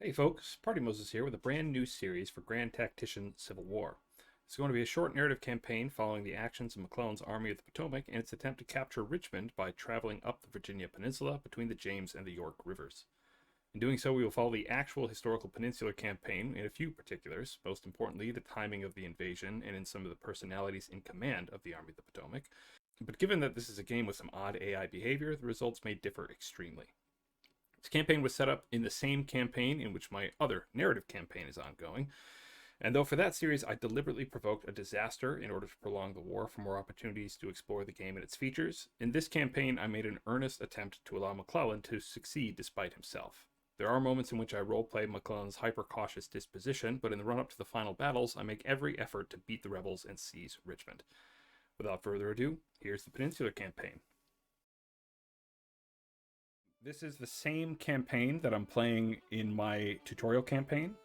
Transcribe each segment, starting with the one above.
Hey folks, Party Moses here with a brand new series for Grand Tactician Civil War. It's going to be a short narrative campaign following the actions of McClellan's Army of the Potomac and its attempt to capture Richmond by traveling up the Virginia Peninsula between the James and the York rivers. In doing so, we will follow the actual historical peninsular campaign in a few particulars, most importantly the timing of the invasion and in some of the personalities in command of the Army of the Potomac. But given that this is a game with some odd AI behavior, the results may differ extremely. This campaign was set up in the same campaign in which my other narrative campaign is ongoing, and though for that series I deliberately provoked a disaster in order to prolong the war for more opportunities to explore the game and its features, in this campaign I made an earnest attempt to allow McClellan to succeed despite himself. There are moments in which I roleplay McClellan's hyper-cautious disposition, but in the run-up to the final battles, I make every effort to beat the rebels and seize Richmond. Without further ado, here's the Peninsular Campaign. This is the same campaign that I'm playing in my tutorial campaign.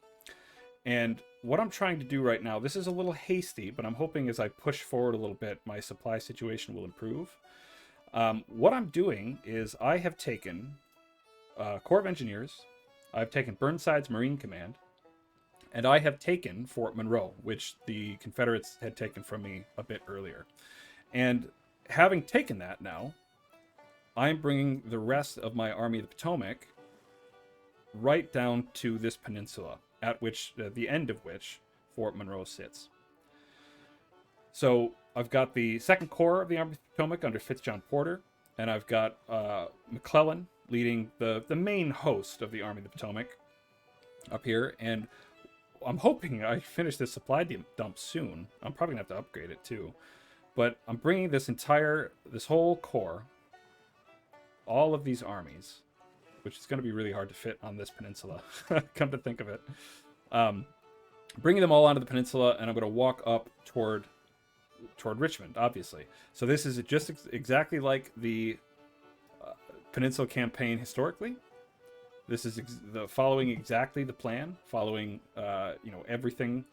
And what I'm trying to do right now, this is a little hasty, but I'm hoping as I push forward a little bit, my supply situation will improve. What I'm doing is I have taken Corps of Engineers, I've taken Burnside's Marine Command, and I have taken Fort Monroe, which the Confederates had taken from me a bit earlier. And having taken that now, I'm bringing the rest of my Army of the Potomac right down to this peninsula, at which the end of which Fort Monroe sits. So I've got the 2nd Corps of the Army of the Potomac under Fitzjohn Porter, and I've got McClellan leading the main host of the Army of the Potomac up here, and I'm hoping I finish this supply dump soon. I'm probably gonna have to upgrade it too, but I'm bringing this whole corps, all of these armies, which is going to be really hard to fit on this peninsula, come to think of it. Bringing them all onto the peninsula, and I'm going to walk up toward Richmond, obviously. So this is just exactly like the Peninsula campaign historically. This is following exactly the plan, following everything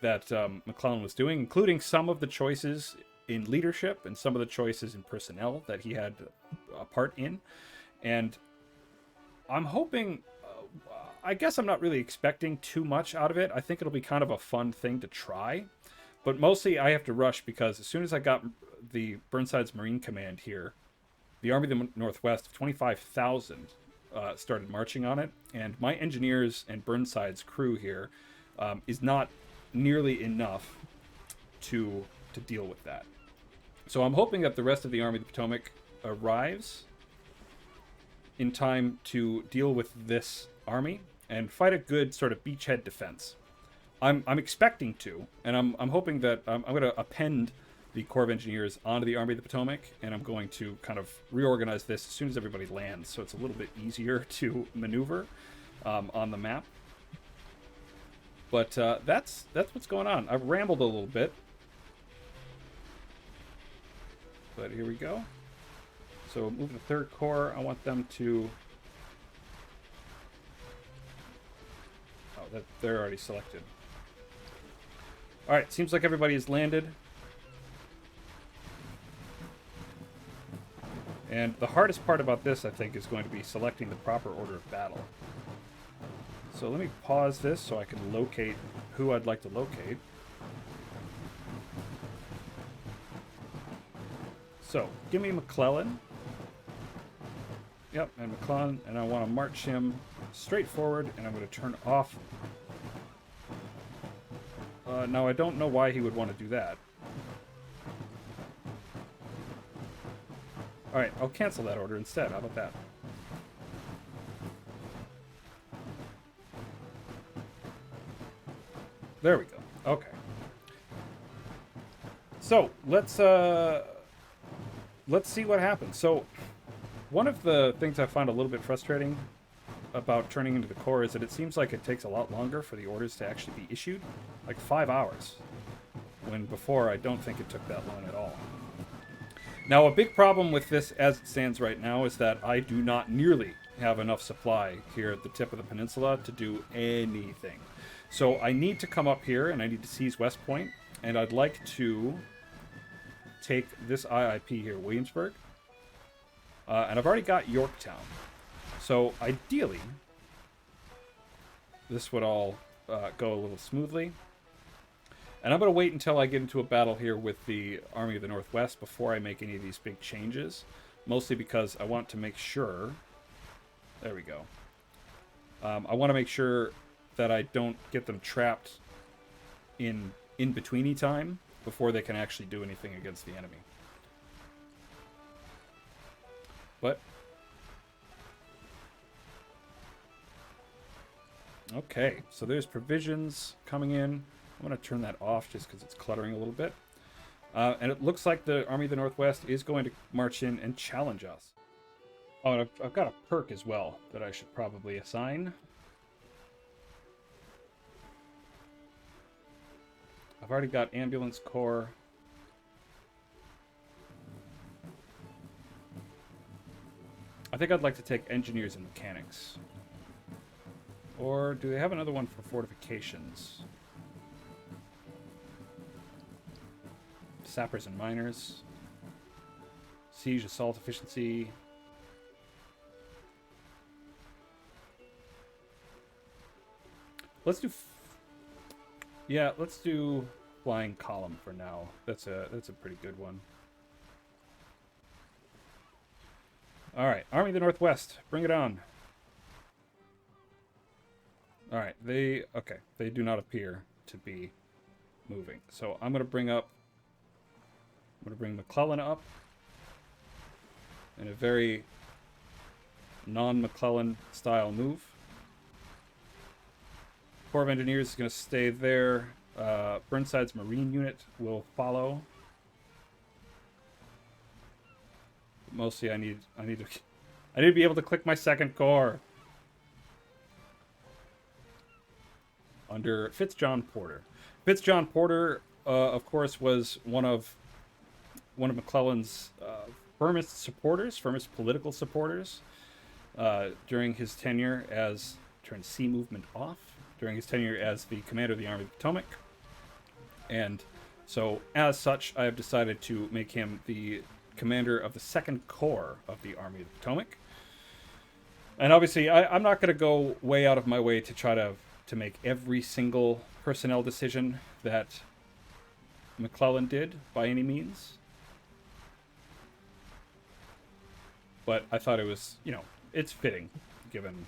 that McClellan was doing, including some of the choices in leadership and some of the choices in personnel that he had a part in. And I'm hoping, I guess I'm not really expecting too much out of it. I think it'll be kind of a fun thing to try, but mostly I have to rush because as soon as I got the Burnside's Marine Command here, the Army of the Northwest of 25,000 started marching on it, and my engineers and Burnside's crew here is not nearly enough to deal with that. So I'm hoping that the rest of the Army of the Potomac arrives in time to deal with this army and fight a good sort of beachhead defense. I'm expecting to, and I'm hoping that I'm going to append the Corps of Engineers onto the Army of the Potomac, and I'm going to kind of reorganize this as soon as everybody lands, so it's a little bit easier to maneuver on the map. But that's what's going on. I've rambled a little bit, but here we go. So moving to 3rd Corps, I want them to... Oh, they're already selected. Alright, seems like everybody has landed. And the hardest part about this, I think, is going to be selecting the proper order of battle. So let me pause this so I can locate who I'd like to locate. So, give me McClellan. Yep, and McClellan, and I want to march him straight forward, and I'm going to turn off. Now, I don't know why he would want to do that. Alright, I'll cancel that order instead. How about that? There we go. Okay. So, let's see what happens. So, one of the things I find a little bit frustrating about turning into the Corps is that it seems like it takes a lot longer for the orders to actually be issued. Like 5 hours. When before, I don't think it took that long at all. Now, a big problem with this as it stands right now is that I do not nearly have enough supply here at the tip of the peninsula to do anything. So I need to come up here and I need to seize West Point, and I'd like to take this IIP here, Williamsburg. And I've already got Yorktown. So ideally, this would all go a little smoothly. And I'm going to wait until I get into a battle here with the Army of the Northwest before I make any of these big changes. Mostly because I want to make sure... There we go. I want to make sure that I don't get them trapped in in-betweeny time before they can actually do anything against the enemy. But... Okay, so there's provisions coming in. I'm going to turn that off just because it's cluttering a little bit. And it looks like the Army of the Northwest is going to march in and challenge us. Oh, and I've got a perk as well that I should probably assign. I've already got Ambulance Corps. I think I'd like to take Engineers and Mechanics. Or do they have another one for Fortifications? Sappers and Miners. Siege, Assault, Efficiency. Let's do... Yeah, let's do Flying Column for now. That's a pretty good one. Alright, Army of the Northwest. Bring it on. Alright, they do not appear to be moving. So I'm going to bring McClellan up in a very non-McClellan style move. Corps of Engineers is going to stay there. Burnside's Marine unit will follow. Mostly I need to be able to click my second corps. Under Fitzjohn Porter. Fitzjohn Porter, of course, was one of McClellan's firmest political supporters during his tenure as turned sea movement off during his tenure as the commander of the Army of the Potomac. And so, as such, I have decided to make him the commander of the 2nd Corps of the Army of the Potomac. And obviously, I'm not going to go way out of my way to try to make every single personnel decision that McClellan did by any means. But I thought it was, it's fitting, given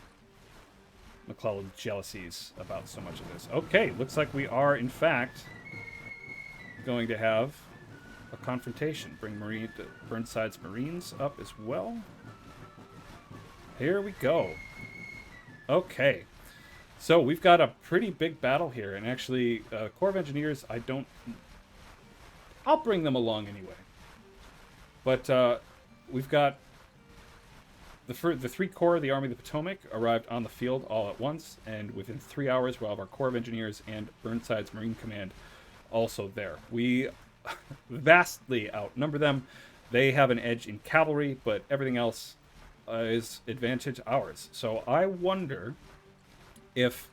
McClellan's jealousies about so much of this. Okay, looks like we are, in fact, going to have a confrontation. Bring Burnside's Marines up as well. Here we go. Okay. So we've got a pretty big battle here, and actually, Corps of Engineers, I'll bring them along anyway. But we've got the 3 Corps of the Army of the Potomac arrived on the field all at once, and within 3 hours we'll have our Corps of Engineers and Burnside's Marine Command also there. We vastly outnumber them. They have an edge in cavalry, but everything else is advantage ours. So I wonder if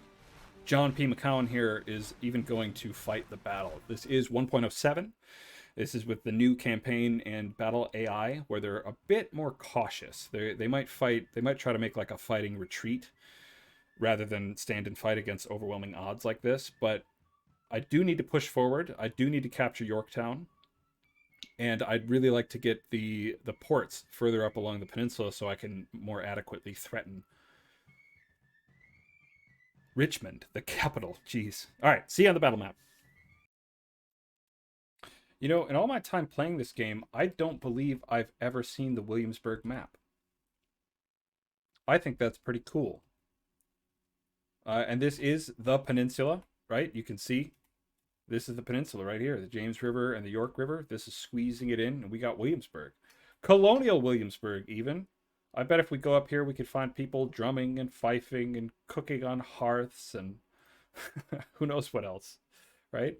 John P. McCowan here is even going to fight the battle. This is 1.07. This is with the new campaign and battle AI, where they're a bit more cautious. They might try to make like a fighting retreat rather than stand and fight against overwhelming odds like this. But I do need to push forward. I do need to capture Yorktown. And I'd really like to get the ports further up along the peninsula so I can more adequately threaten Richmond, the capital. Jeez. All right, see you on the battle map. In all my time playing this game, I don't believe I've ever seen the Williamsburg map. I think that's pretty cool. And this is the peninsula, right? You can see this is the peninsula right here, the James River and the York River. This is squeezing it in, and we got Williamsburg. Colonial Williamsburg, even. I bet if we go up here, we could find people drumming and fifing and cooking on hearths and who knows what else, right?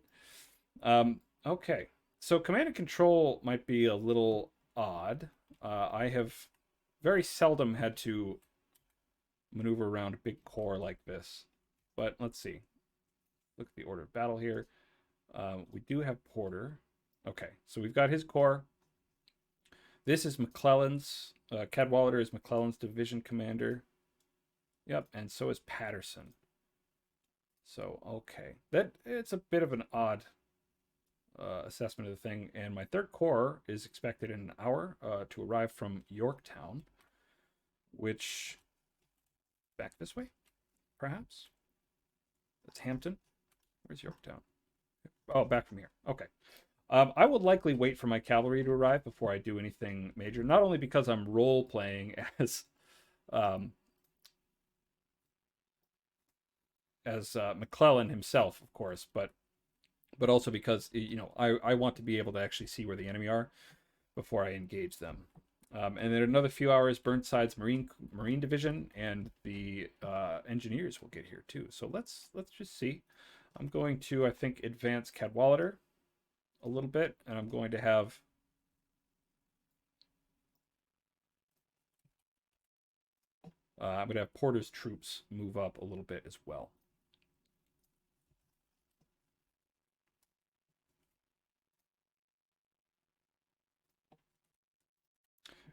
Okay. So command and control might be a little odd. I have very seldom had to maneuver around a big corps like this. But let's see. Look at the order of battle here. We do have Porter. Okay, so we've got his corps. This is McClellan's. Cadwalader is McClellan's division commander. Yep, and so is Patterson. So, okay. It's a bit of an odd assessment of the thing. And my third corps is expected in an hour to arrive from Yorktown, which, back this way, perhaps? That's Hampton. Where's Yorktown? Oh, back from here. Okay. I would likely wait for my cavalry to arrive before I do anything major. Not only because I'm role playing um, as McClellan himself, of course, but also because I want to be able to actually see where the enemy are before I engage them. And then another few hours, Burnside's Marine Division and the engineers will get here too. So let's just see. I'm going to, I think, advance Cadwallader a little bit, and I'm going to have Porter's troops move up a little bit as well.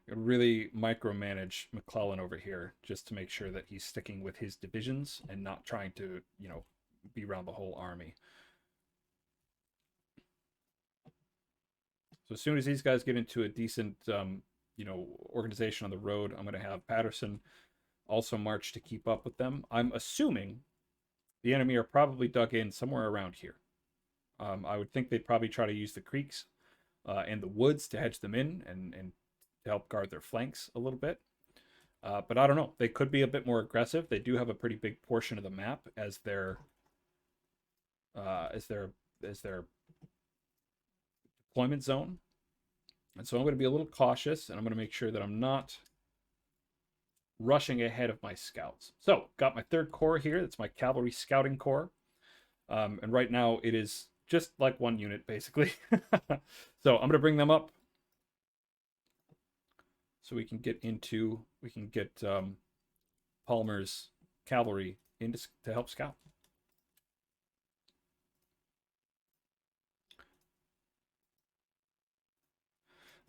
Really micromanage McClellan over here just to make sure that he's sticking with his divisions and not trying to, be around the whole army. So as soon as these guys get into a decent, organization on the road, I'm going to have Patterson also march to keep up with them. I'm assuming the enemy are probably dug in somewhere around here. I would think they'd probably try to use the creeks and the woods to hedge them in and to help guard their flanks a little bit. But I don't know. They could be a bit more aggressive. They do have a pretty big portion of the map as their deployment zone. And so I'm going to be a little cautious, and I'm going to make sure that I'm not rushing ahead of my scouts. So, got my third corps here. That's my cavalry scouting corps. And right now it is just like one unit, basically. So I'm going to bring them up so we can get Palmer's cavalry to help scout.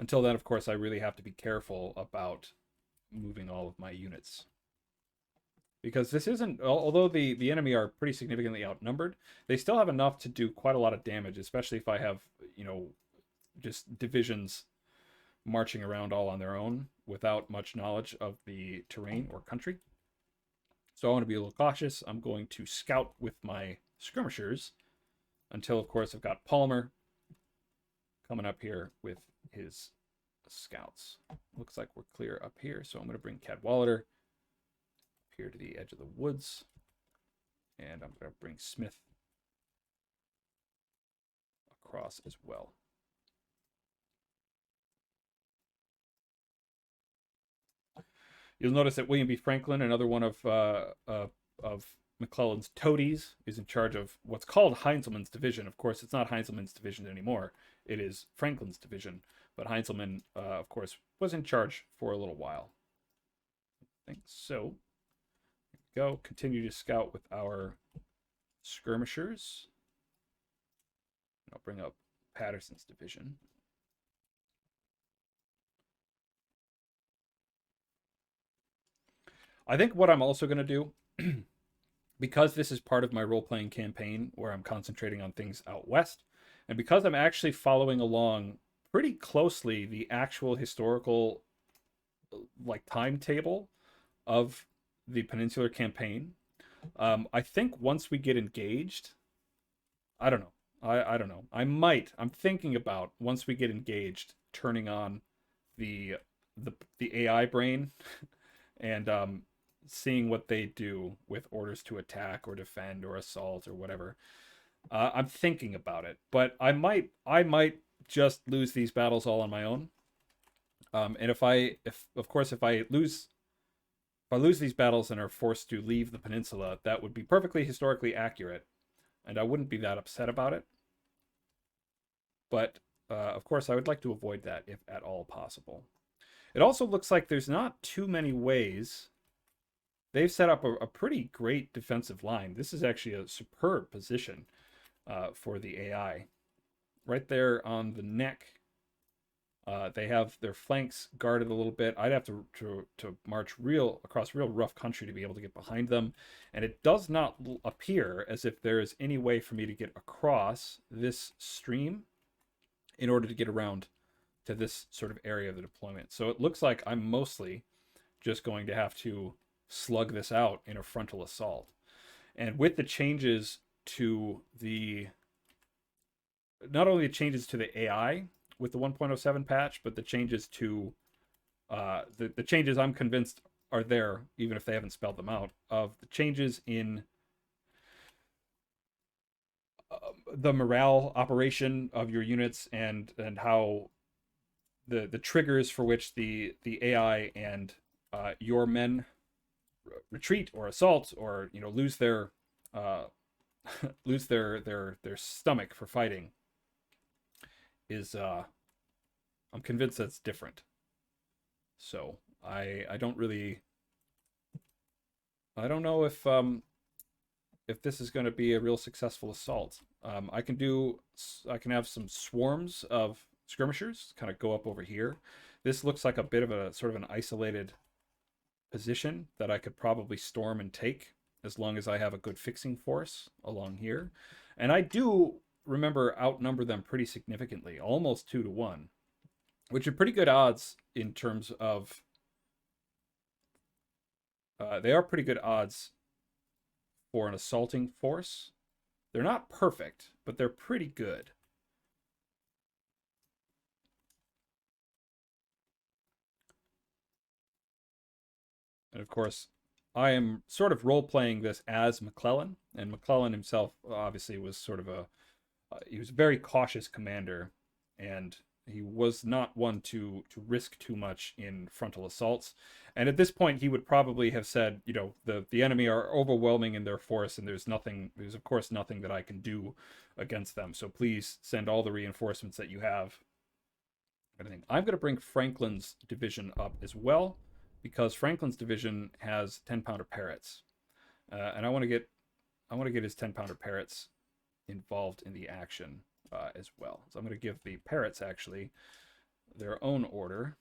Until then, of course, I really have to be careful about moving all of my units. Because this isn't, although the enemy are pretty significantly outnumbered, they still have enough to do quite a lot of damage, especially if I have, just divisions marching around all on their own without much knowledge of the terrain or country. So I want to be a little cautious. I'm going to scout with my skirmishers until, of course, I've got Palmer coming up here with his scouts. Looks like we're clear up here, so I'm going to bring Cadwallader here to the edge of the woods, and I'm going to bring Smith across as well. You'll notice that William B. Franklin, another one of McClellan's toadies, is in charge of what's called Heinzelman's division. Of course, it's not Heinzelman's division anymore. It is Franklin's division. But Heinzelman, of course, was in charge for a little while. I think so. Here we go. Continue to scout with our skirmishers. I'll bring up Patterson's division. I think what I'm also going to do, because this is part of my role-playing campaign where I'm concentrating on things out west, and because I'm actually following along pretty closely the actual historical timetable of the Peninsular Campaign, I think once we get engaged, I don't know. I don't know. I'm thinking about, once we get engaged, turning on the AI brain and seeing what they do with orders to attack or defend or assault or whatever. I'm thinking about it, but I might just lose these battles all on my own. And if I lose these battles and are forced to leave the peninsula, that would be perfectly historically accurate, and I wouldn't be that upset about it. But of course, I would like to avoid that if at all possible. It also looks like there's not too many ways. They've set up a pretty great defensive line. This is actually a superb position for the AI. Right there on the neck They have their flanks guarded a little bit. I'd have to march across real rough country to be able to get behind them. And it does not appear as if there is any way for me to get across this stream in order to get around to this sort of area of the deployment. So it looks like I'm mostly just going to have to slug this out in a frontal assault. And with the changes to not only the changes to the AI with the 1.07 patch, but the changes to the changes I'm convinced are there, even if they haven't spelled them out, of the changes in the morale operation of your units and how the triggers for which the AI and your men retreat or assault or lose their lose their stomach for fighting is I'm convinced that's different. So I don't know if this is going to be a real successful assault. I can have some swarms of skirmishers kind of go up over here. This looks like a bit of a sort of an isolated position that I could probably storm and take as long as I have a good fixing force along here. And I do remember outnumber them pretty significantly, almost 2-1, which are pretty good odds in terms of they are pretty good odds for an assaulting force. They're not perfect, but they're pretty good. And of course, I am sort of role-playing this as McClellan, and McClellan himself obviously was sort of he was a very cautious commander, and he was not one to risk too much in frontal assaults. And at this point, he would probably have said, the enemy are overwhelming in their force, and there's of course nothing that I can do against them. So please send all the reinforcements that you have. I'm going to bring Franklin's division up as well, because Franklin's division has 10-pounder parrots, and I want to get his 10-pounder parrots involved in the action as well. So I'm going to give the parrots actually their own order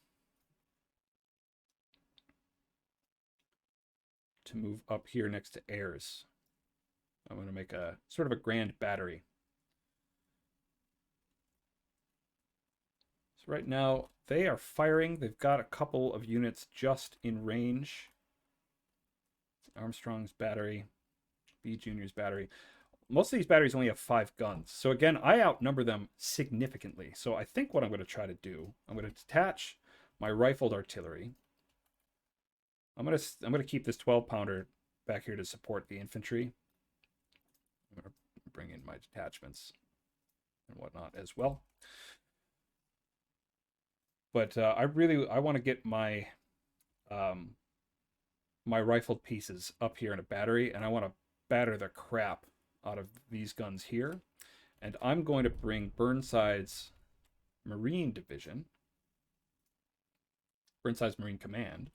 to move up here next to Ayers. I'm going to make a sort of a grand battery. So right now they are firing. They've got a couple of units just in range. Armstrong's battery, B Junior's battery. Most of these batteries only have 5 guns. So again, I outnumber them significantly. So I think what I'm going to try to do, I'm going to detach my rifled artillery. I'm going to keep this 12-pounder back here to support the infantry. I'm going to bring in my detachments and whatnot as well. But I want to get my my rifled pieces up here in a battery, and I want to batter the crap out of these guns here. And I'm going to bring Burnside's Marine Division, Burnside's Marine Command,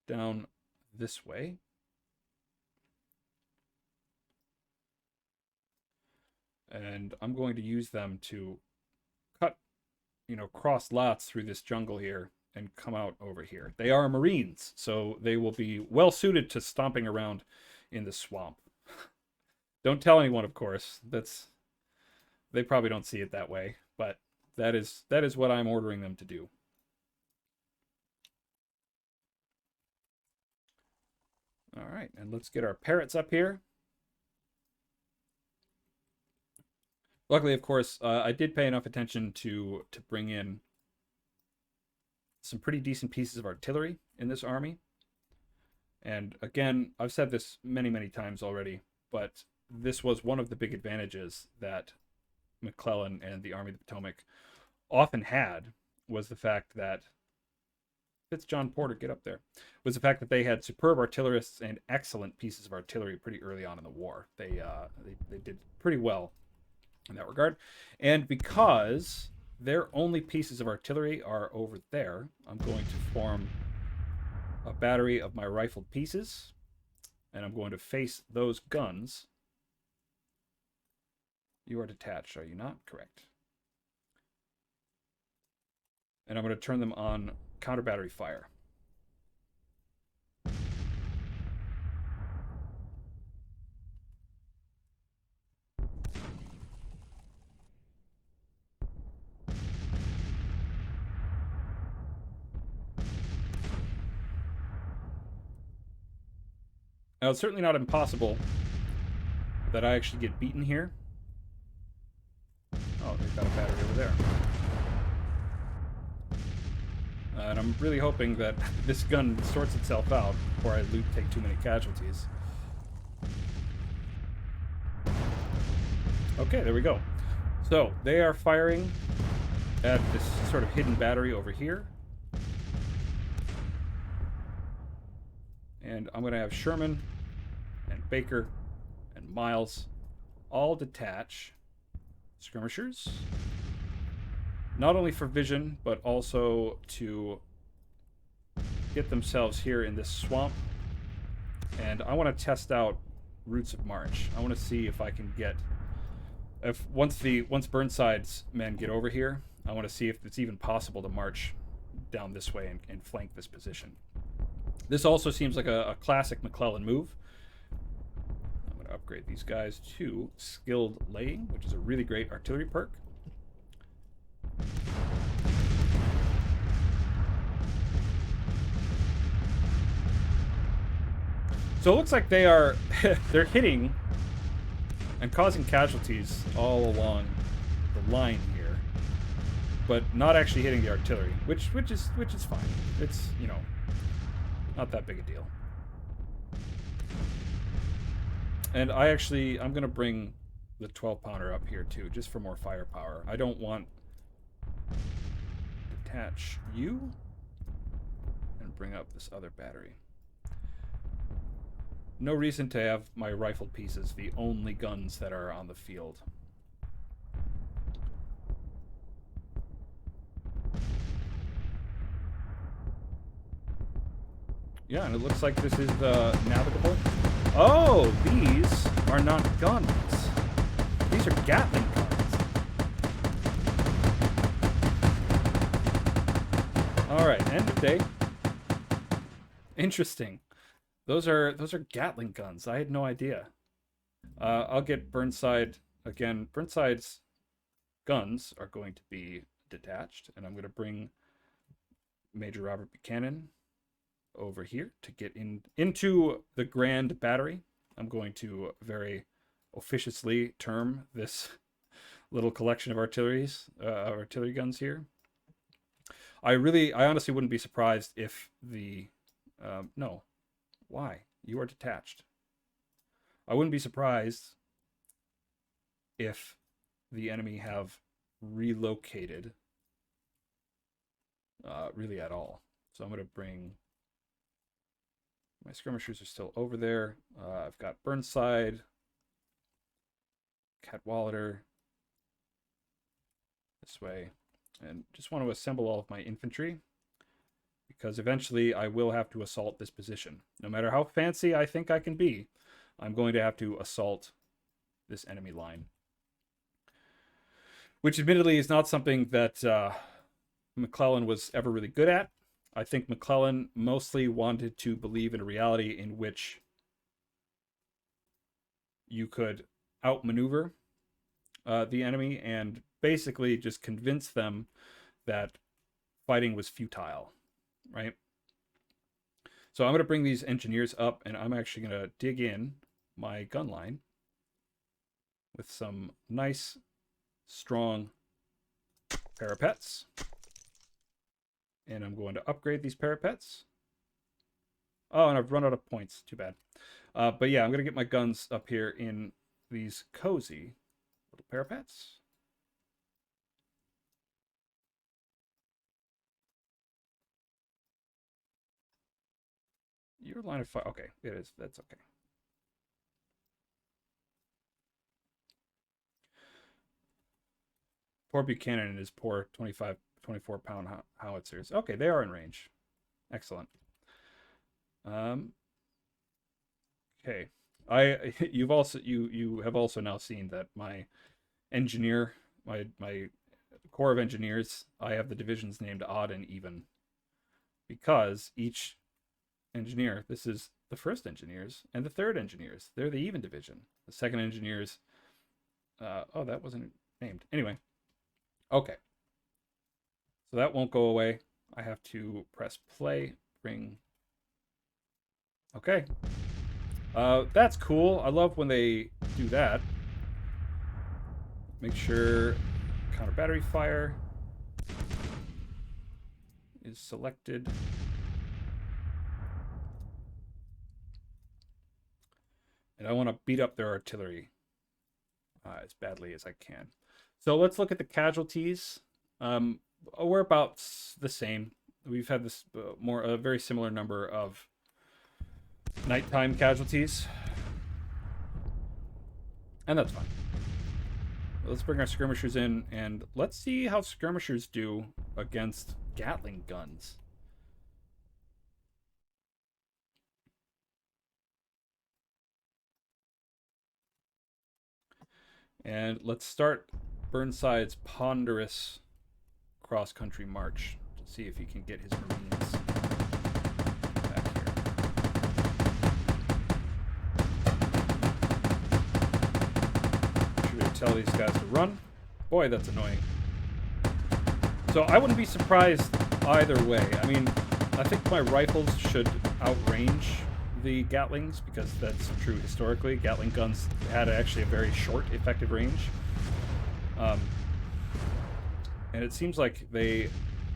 down this way. And I'm going to use them to cut, cross lots through this jungle here and come out over here. They are Marines, so they will be well suited to stomping around in the swamp. Don't tell anyone, of course. They probably don't see it that way, but that is what I'm ordering them to do. All right, and let's get our parrots up here. Luckily, of course, I did pay enough attention to bring in some pretty decent pieces of artillery in this army. And again, I've said this many, many times already, but this was one of the big advantages that McClellan and the Army of the Potomac often had, was the fact that John Porter, get up there, was the fact that they had superb artillerists and excellent pieces of artillery pretty early on in the war. They did pretty well in that regard. And because their only pieces of artillery are over there, I'm going to form a battery of my rifled pieces, and I'm going to face those guns You are detached, are you not? Correct. And I'm going to turn them on counter battery fire. Now, it's certainly not impossible that I actually get beaten here. Oh, they've got a battery over there. And I'm really hoping that this gun sorts itself out before I take too many casualties. Okay, there we go. So, they are firing at this sort of hidden battery over here. And I'm going to have Sherman and Baker and Miles all detach skirmishers. Not only for vision, but also to get themselves here in this swamp. And I want to test out routes of march. I want to see if I can get... once Burnside's men get over here, I want to see if it's even possible to march down this way and flank this position. This also seems like a classic McClellan move. I'm going to upgrade these guys to skilled laying, which is a really great artillery perk. So it looks like they're hitting and causing casualties all along the line here, but not actually hitting the artillery, which is fine. It's, you know, not that big a deal. And I'm going to bring the 12-pounder up here too, just for more firepower. I don't want to detach you and bring up this other battery. No reason to have my rifled pieces the only guns that are on the field. Yeah, and it looks like this is navigable. Oh, these are not guns. These are Gatling guns. Alright, end of day. Interesting. Those are Gatling guns. I had no idea. I'll get Burnside again. Burnside's guns are going to be detached, and I'm going to bring Major Robert Buchanan over here to get into the Grand Battery. I'm going to very officiously term this little collection of artillery guns here. I honestly wouldn't be surprised if the no. Why? You are detached. I wouldn't be surprised if the enemy have relocated really at all. So I'm going to bring... My skirmishers are still over there. I've got Burnside, Cadwallader this way. And just want to assemble all of my infantry, because eventually I will have to assault this position. No matter how fancy I think I can be, I'm going to have to assault this enemy line. Which admittedly is not something that McClellan was ever really good at. I think McClellan mostly wanted to believe in a reality in which you could outmaneuver the enemy and basically just convince them that fighting was futile. Right? So I'm going to bring these engineers up, and I'm actually going to dig in my gun line with some nice, strong parapets. And I'm going to upgrade these parapets. Oh, and I've run out of points. Too bad. But yeah, I'm going to get my guns up here in these cozy little parapets. Your line of fire. Okay, it is. That's okay. Poor Buchanan and his poor 24-pound howitzers. Okay, they are in range. Excellent. Okay. You have also now seen that my engineer, my Corps of Engineers, I have the divisions named odd and even because each engineer, this is the first engineers and the third engineers, they're the even division. The second engineers, oh, that wasn't named. Anyway, okay. So that won't go away. I have to press play, bring. Okay. That's cool. I love when they do that. Make sure counter battery fire is selected. And I want to beat up their artillery as badly as I can. So let's look at the casualties. We're about the same. We've had this a very similar number of nighttime casualties. And that's fine. Let's bring our skirmishers in and let's see how skirmishers do against Gatling guns. And let's start Burnside's ponderous cross-country march to see if he can get his Marines back here. Should we tell these guys to run? Boy, that's annoying. So I wouldn't be surprised either way. I mean, I think my rifles should outrange the Gatlings because that's true historically. Gatling guns had actually a very short effective range. And it seems like they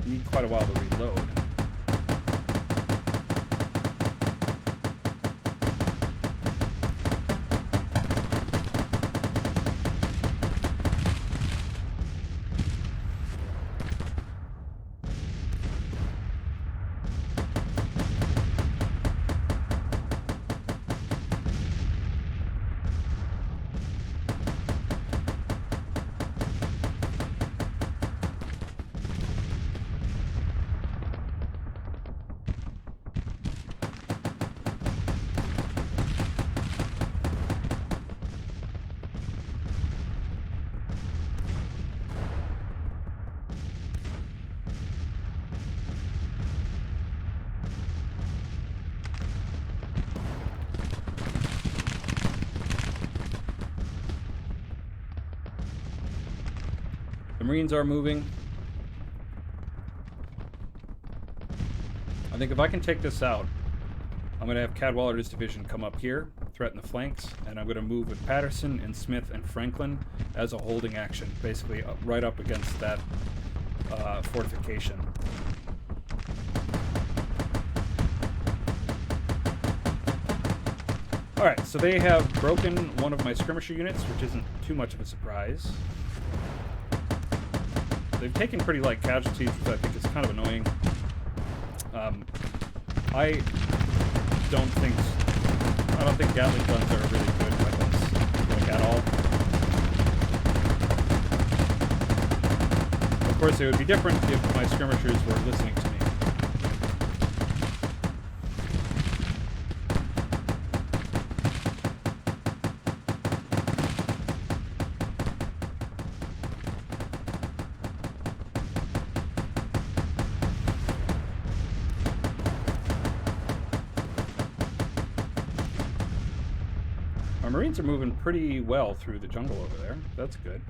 need quite a while to reload. The Marines are moving. I think if I can take this out, I'm going to have Cadwallader's division come up here, threaten the flanks, and I'm going to move with Patterson and Smith and Franklin as a holding action, basically right up against that fortification. Alright, so they have broken one of my skirmisher units, which isn't too much of a surprise. They've taken pretty light casualties, which I think is kind of annoying. I don't think Gatling guns are really good weapons, like at all. Of course, it would be different if my skirmishers were listening to me. Marines are moving pretty well through the jungle over there. That's good.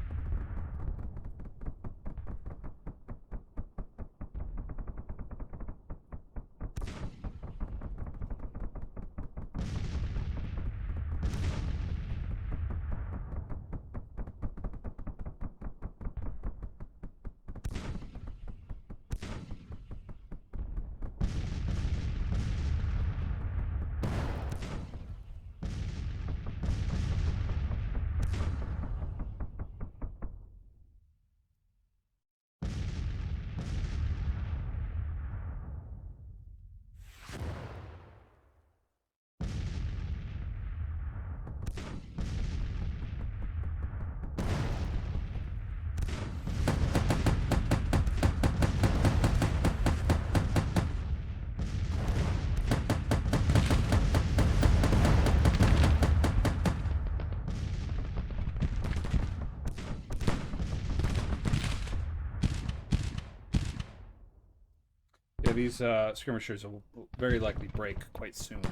Yeah, these skirmishers will very likely break quite soon.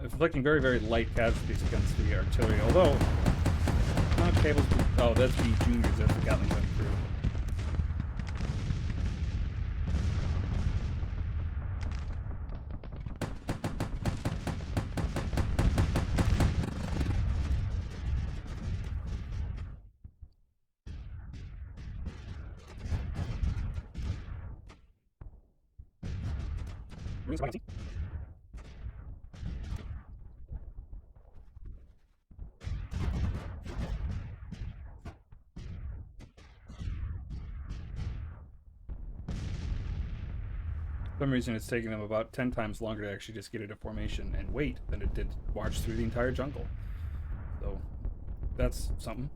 Inflicting very, very light casualties against the artillery, although not able to... Oh, that's the juniors, that's the Gatling gun crew. For some reason, it's taking them about 10 times longer to actually just get into formation and wait than it did march through the entire jungle. So, that's something.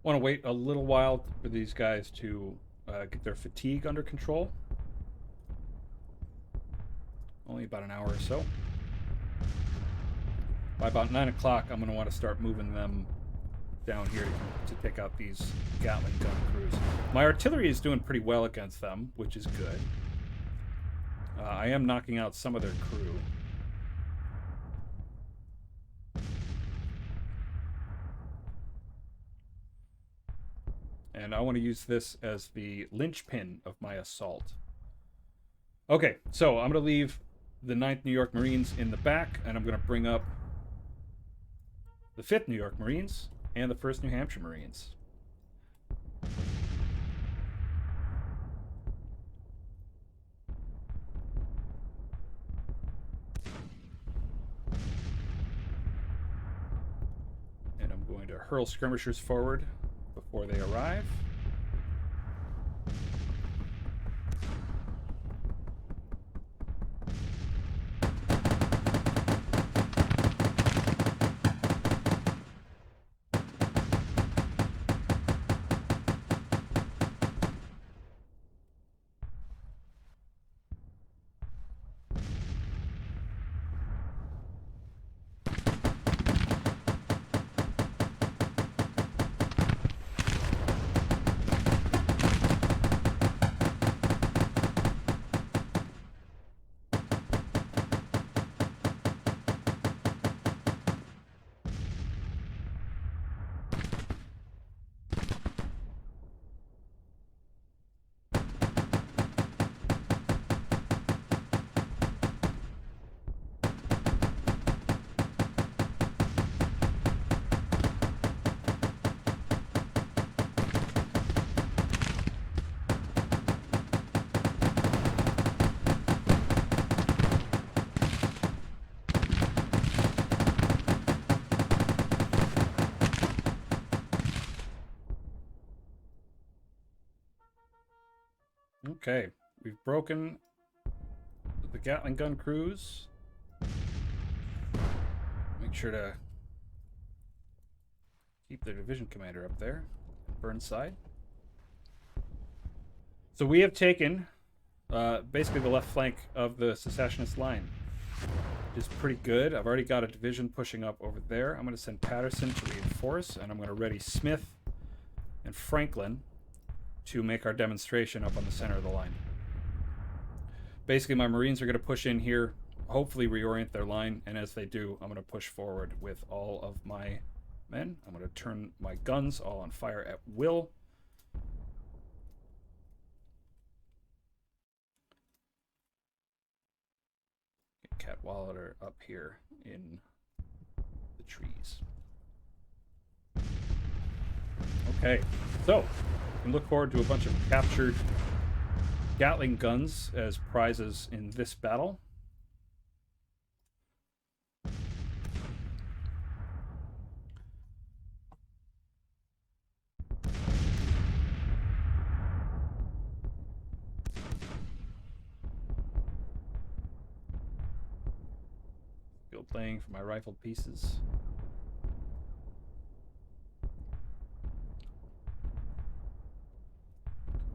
Want to wait a little while for these guys to get their fatigue under control. Only about an hour or so. By about 9 o'clock, I'm going to want to start moving them down here to take out these Gatling gun crews. My artillery is doing pretty well against them, which is good. I am knocking out some of their crew. And I want to use this as the linchpin of my assault. Okay, so I'm going to leave the 9th New York Marines in the back, and I'm going to bring up the 5th New York Marines and the 1st New Hampshire Marines. And I'm going to hurl skirmishers forward before they arrive. Okay, we've broken the Gatling gun crews. Make sure to keep the division commander up there, Burnside. So we have taken basically the left flank of the secessionist line, which is pretty good. I've already got a division pushing up over there. I'm going to send Patterson to reinforce, and I'm going to ready Smith and Franklin to make our demonstration up on the center of the line. Basically, my Marines are going to push in here, hopefully reorient their line, and as they do, I'm going to push forward with all of my men. I'm going to turn my guns all on fire at will. Get Cadwallader up here in the trees. Okay, so we can look forward to a bunch of captured Gatling guns as prizes in this battle. Still playing for my rifled pieces.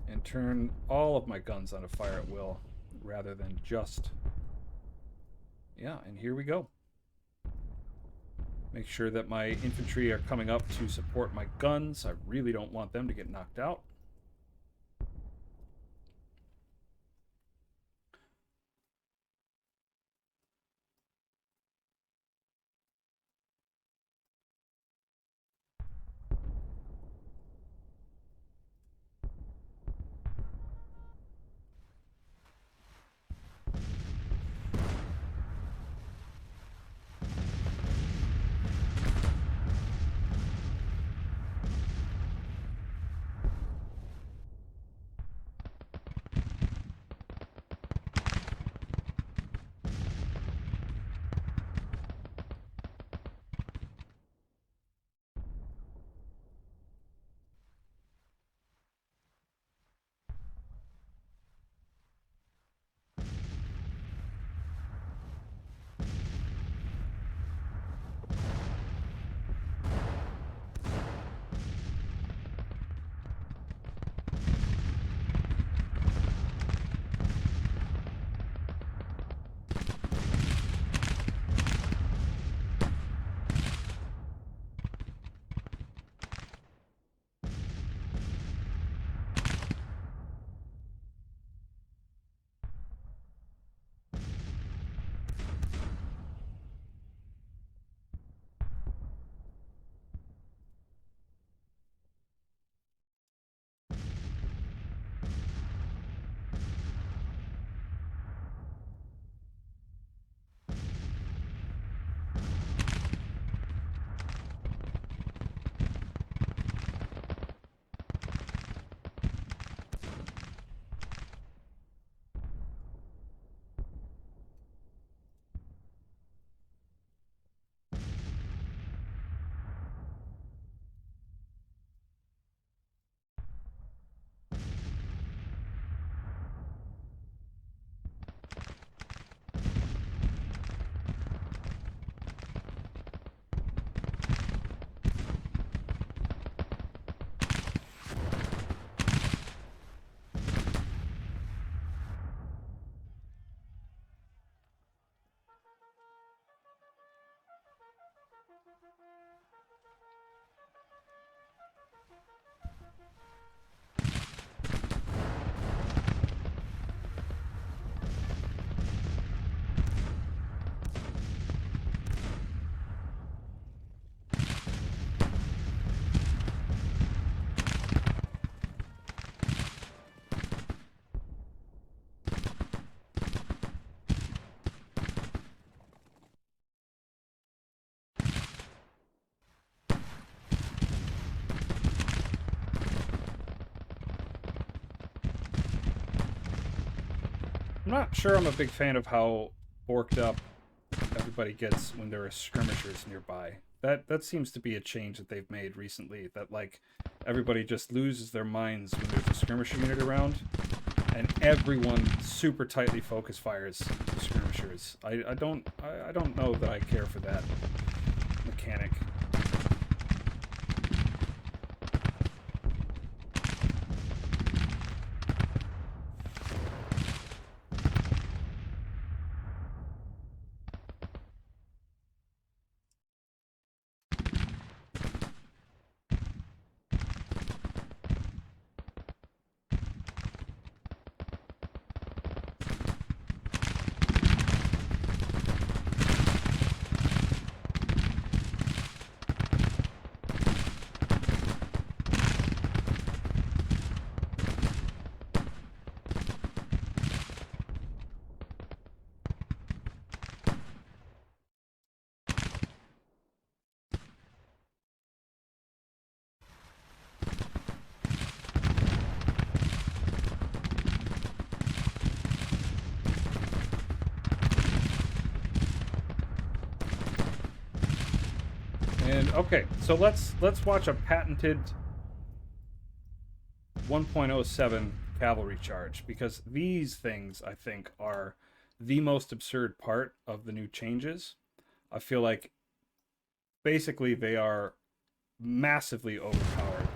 And turn all of my guns onto fire at will, rather than just... Yeah, and here we go. Make sure that my infantry are coming up to support my guns. I really don't want them to get knocked out. I'm not sure I'm a big fan of how borked up everybody gets when there are skirmishers nearby. That seems to be a change that they've made recently, that like everybody just loses their minds when there's a skirmisher unit around, and everyone super tightly focus fires the skirmishers. I don't know that I care for that mechanic. And okay, so let's watch a patented 1.07 cavalry charge, because these things, I think, are the most absurd part of the new changes. I feel like basically they are massively overpowered.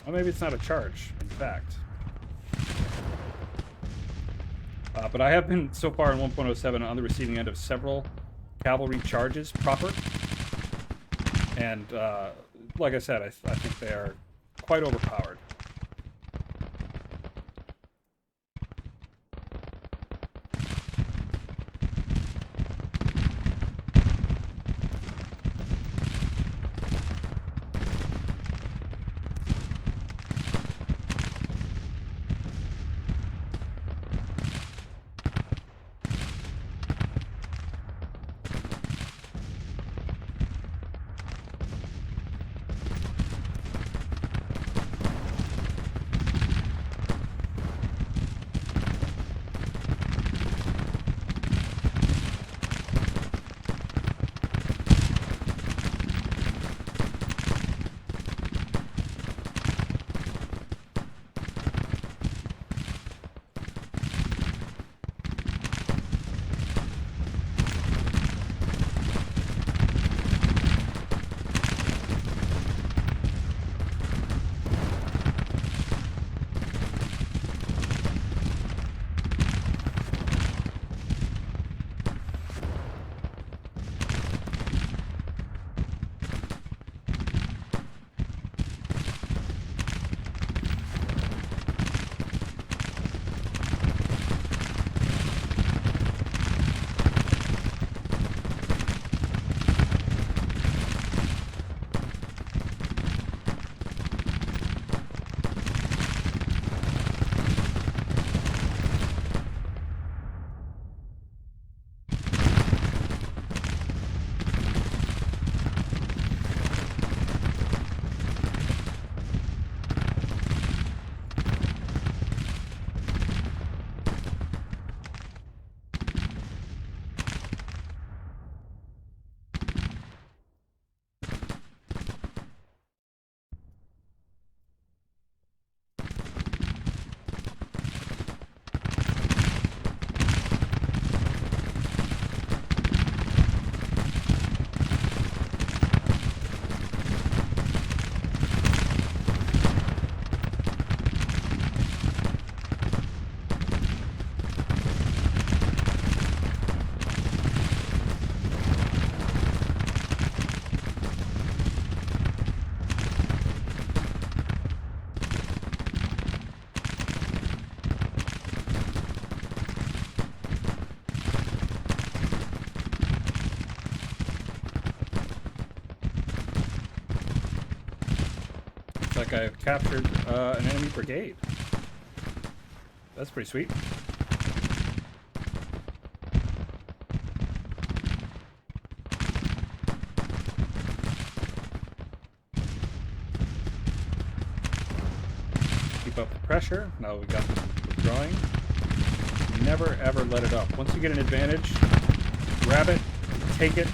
Or maybe it's not a charge, in fact. But I have been, so far in 1.07, on the receiving end of several cavalry charges proper. And, like I said, I think they are quite overpowered. Like I've captured an enemy brigade. That's pretty sweet. Keep up the pressure. Now we got them withdrawing. Never ever let it up. Once you get an advantage, grab it, take it,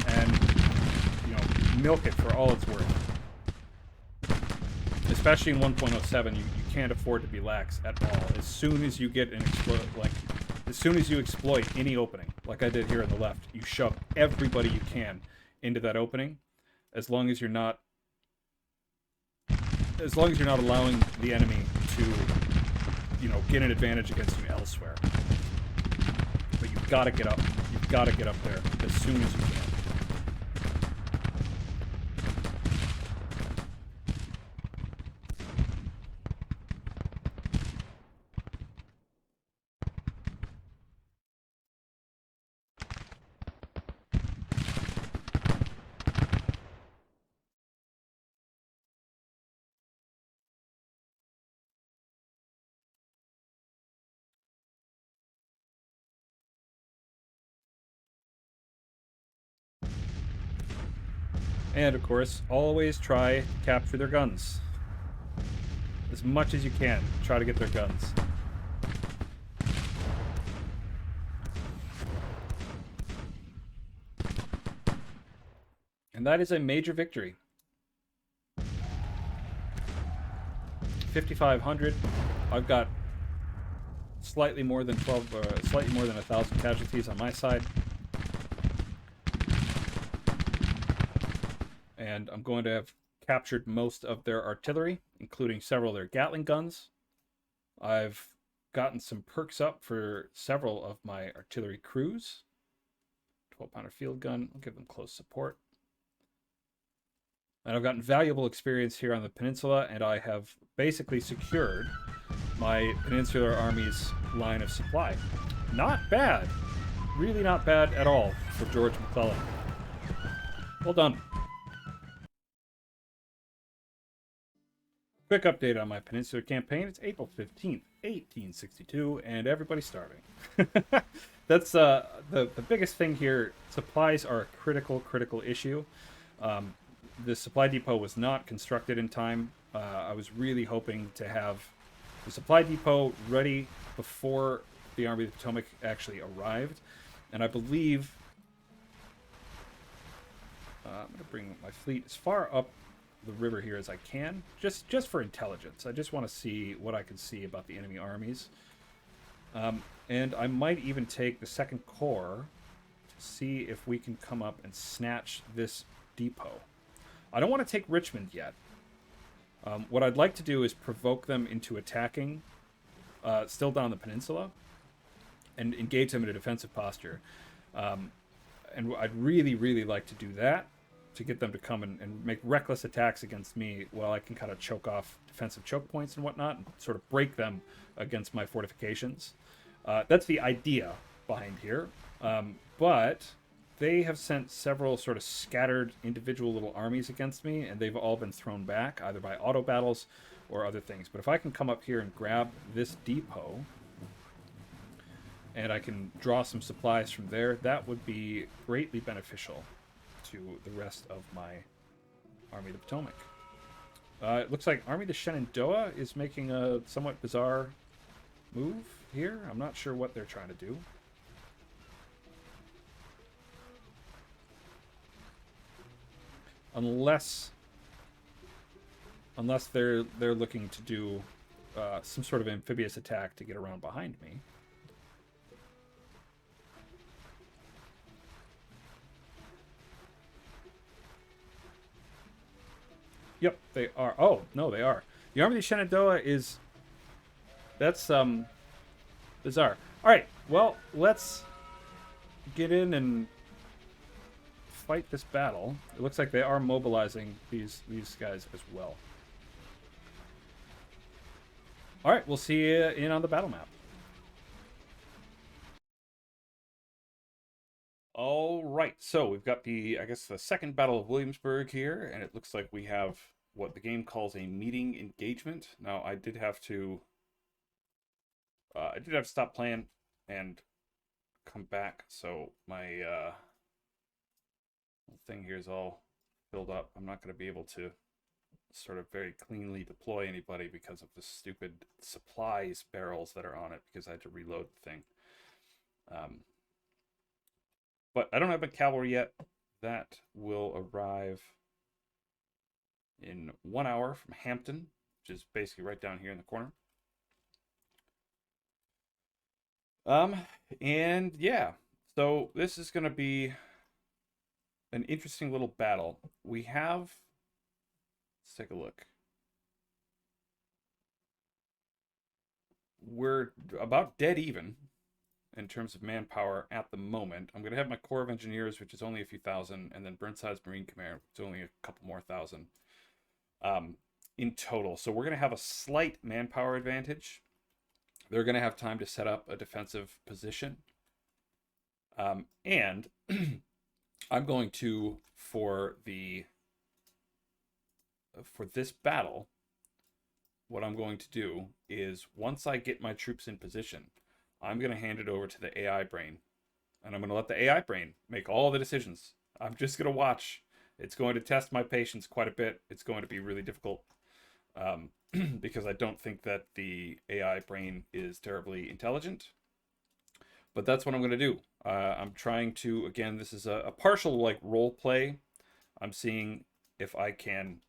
and milk it for all it's worth. Especially in 1.07, you can't afford to be lax at all. As soon as you get an as soon as you exploit any opening, like I did here on the left, you shove everybody you can into that opening, as long as you're not allowing the enemy to, get an advantage against you elsewhere. But you've got to get up. You've got to get up there as soon as you can. And of course, always try to capture their guns. As much as you can, try to get their guns. And that is a major victory. 5,500. I've got slightly more than 1,000 casualties on my side. And I'm going to have captured most of their artillery, including several of their Gatling guns. I've gotten some perks up for several of my artillery crews. 12-pounder field gun, I'll give them close support. And I've gotten valuable experience here on the peninsula, and I have basically secured my Peninsular Army's line of supply. Not bad. Really not bad at all for George McClellan. Well done. Quick update on my Peninsular campaign. It's April 15th, 1862, and everybody's starving. That's the biggest thing here. Supplies are a critical issue. The supply depot was not constructed in time. I was really hoping to have the supply depot ready before the Army of the Potomac actually arrived. And I believe I'm going to bring my fleet as far up the river here as I can, just for intelligence. I just want to see what I can see about the enemy armies. And I might even take the 2nd Corps to see if we can come up and snatch this depot. I don't want to take Richmond yet. What I'd like to do is provoke them into attacking still down the peninsula and engage them in a defensive posture. And I'd really like to do that, to get them to come and make reckless attacks against me while I can kind of choke off defensive choke points and whatnot and sort of break them against my fortifications. That's the idea behind here. But they have sent several sort of scattered individual little armies against me, and they've all been thrown back either by auto battles or other things. But if I can come up here and grab this depot, and I can draw some supplies from there, that would be greatly beneficial to the rest of my Army of the Potomac. It looks like Army of the Shenandoah is making a somewhat bizarre move here. I'm not sure what they're trying to do. Unless they're looking to do some sort of amphibious attack to get around behind me. Yep, they are. Oh, no, they are. The Army of the Shenandoah is... That's, bizarre. Alright, well, let's get in and fight this battle. It looks like they are mobilizing these guys as well. Alright, we'll see you in on the battle map. Alright, so we've got the, I guess, the second Battle of Williamsburg here, and it looks like we have what the game calls a meeting engagement. Now, I did have to stop playing and come back, so my thing here is all filled up. I'm not going to be able to sort of very cleanly deploy anybody because of the stupid supplies barrels that are on it, because I had to reload the thing. But I don't have a cavalry yet. That will arrive in 1 hour from Hampton, which is basically right down here in the corner. And yeah, so this is going to be an interesting little battle. We have, let's take a look. We're about dead even in terms of manpower at the moment. I'm going to have my Corps of Engineers, which is only a few thousand, and then Burnside's Marine Command, which is only a couple more thousand in total. So we're going to have a slight manpower advantage. They're going to have time to set up a defensive position. And I'm going to, for this battle, what I'm going to do is, once I get my troops in position, I'm going to hand it over to the AI brain, and I'm going to let the AI brain make all the decisions. I'm just going to watch. It's going to test my patience quite a bit. It's going to be really difficult because I don't think that the AI brain is terribly intelligent. But that's what I'm going to do. I'm trying to, again, this is a partial like role play. I'm seeing if I can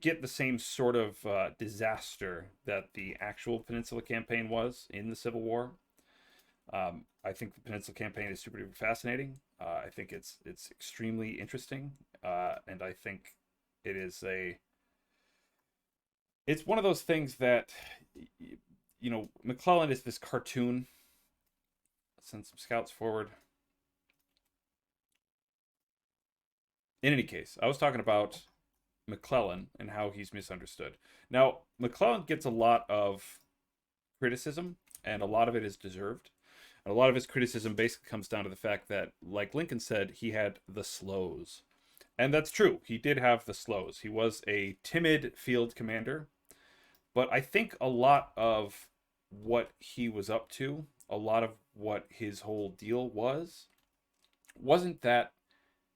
get the same sort of disaster that the actual Peninsula campaign was in the Civil War. I think the Peninsula campaign is super duper fascinating. I think it's extremely interesting, and I think it is it's one of those things that, McClellan is this cartoon. Let's send some scouts forward. In any case, I was talking about McClellan and how he's misunderstood. Now, McClellan gets a lot of criticism, and a lot of it is deserved. And a lot of his criticism basically comes down to the fact that, like Lincoln said, he had the slows. And that's true. He did have the slows. He was a timid field commander. But I think a lot of what he was up to, a lot of what his whole deal wasn't that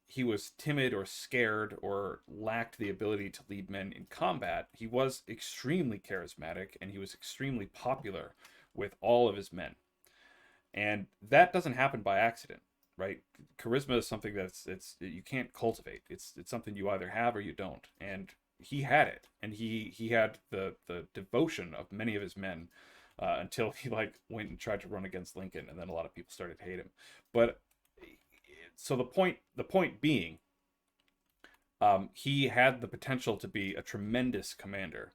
he was timid or scared or lacked the ability to lead men in combat. He was extremely charismatic and he was extremely popular with all of his men. And that doesn't happen by accident, right? Charisma is something that's you can't cultivate. It's something you either have or you don't. And he had it, and he had the devotion of many of his men until he went and tried to run against Lincoln, and then a lot of people started to hate him. But so the point being, he had the potential to be a tremendous commander,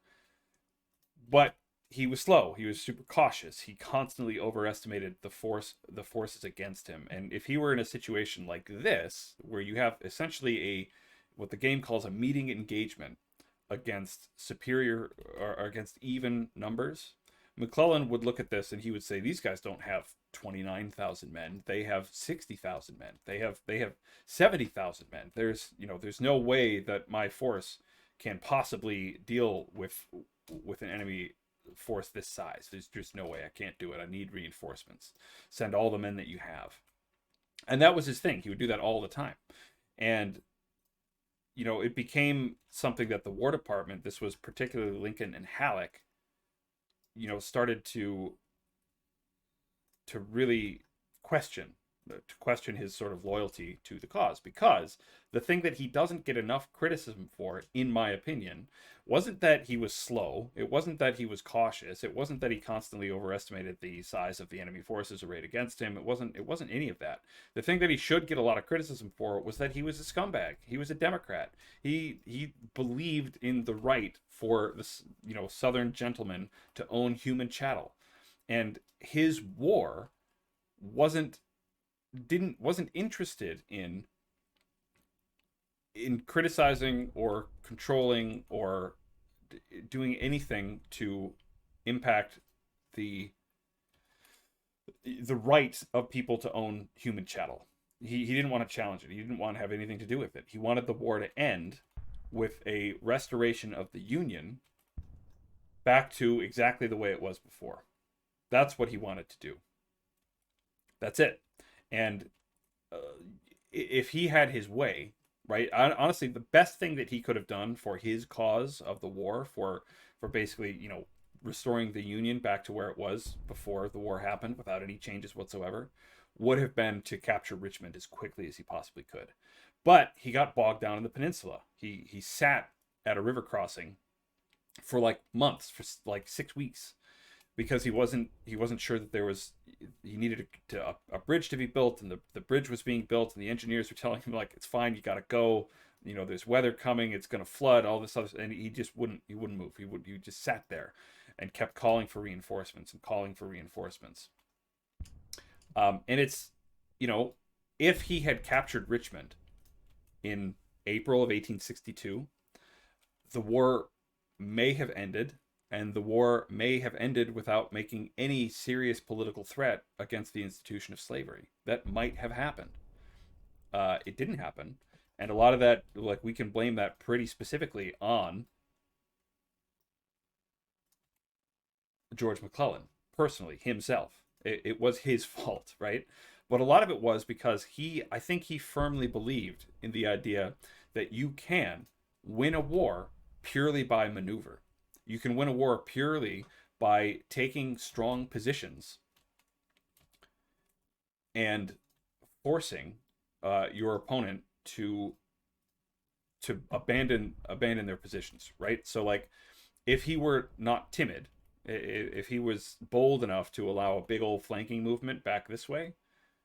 but he was slow. He was super cautious. He constantly overestimated the forces against him. And if he were in a situation like this, where you have essentially what the game calls a meeting engagement against superior or against even numbers, McClellan would look at this and he would say, these guys don't have 29,000 men. They have 60,000 men. They have 70,000 men. There's no way that my force can possibly deal with an enemy force this size. There's just no way. I can't do it. I need reinforcements. Send all the men that you have. And that was his thing. He would do that all the time. And it became something that the War Department, this was particularly Lincoln and Halleck, started to really question his sort of loyalty to the cause, because the thing that he doesn't get enough criticism for, in my opinion, wasn't that he was slow. It wasn't that he was cautious. It wasn't that he constantly overestimated the size of the enemy forces arrayed against him. It wasn't any of that. The thing that he should get a lot of criticism for was that he was a scumbag. He was a Democrat. He believed in the right for the Southern gentleman to own human chattel, and his war wasn't interested in criticizing or controlling or doing anything to impact the right of people to own human chattel. He didn't want to challenge it. He didn't want to have anything to do with it. He wanted the war to end with a restoration of the Union back to exactly the way it was before. That's what he wanted to do. That's it. And if he had his way, right? Honestly, the best thing that he could have done for his cause of the war, for basically, restoring the Union back to where it was before the war happened without any changes whatsoever, would have been to capture Richmond as quickly as he possibly could. But he got bogged down in the peninsula. He sat at a river crossing for months, for 6 weeks, because he wasn't sure that he needed a bridge to be built, and the bridge was being built, and the engineers were telling him it's fine, you gotta go, there's weather coming, it's gonna flood, all this other, and he just wouldn't move. He just sat there and kept calling for reinforcements and calling for reinforcements. And it's, if he had captured Richmond in April of 1862, the war may have ended, and the war may have ended without making any serious political threat against the institution of slavery. That might have happened. It didn't happen. And a lot of that, we can blame that pretty specifically on George McClellan, personally, himself. It was his fault, right? But a lot of it was because I think he firmly believed in the idea that you can win a war purely by maneuver. You can win a war purely by taking strong positions and forcing your opponent to abandon their positions, right? So like, if he were not timid, if he was bold enough to allow a big old flanking movement back this way,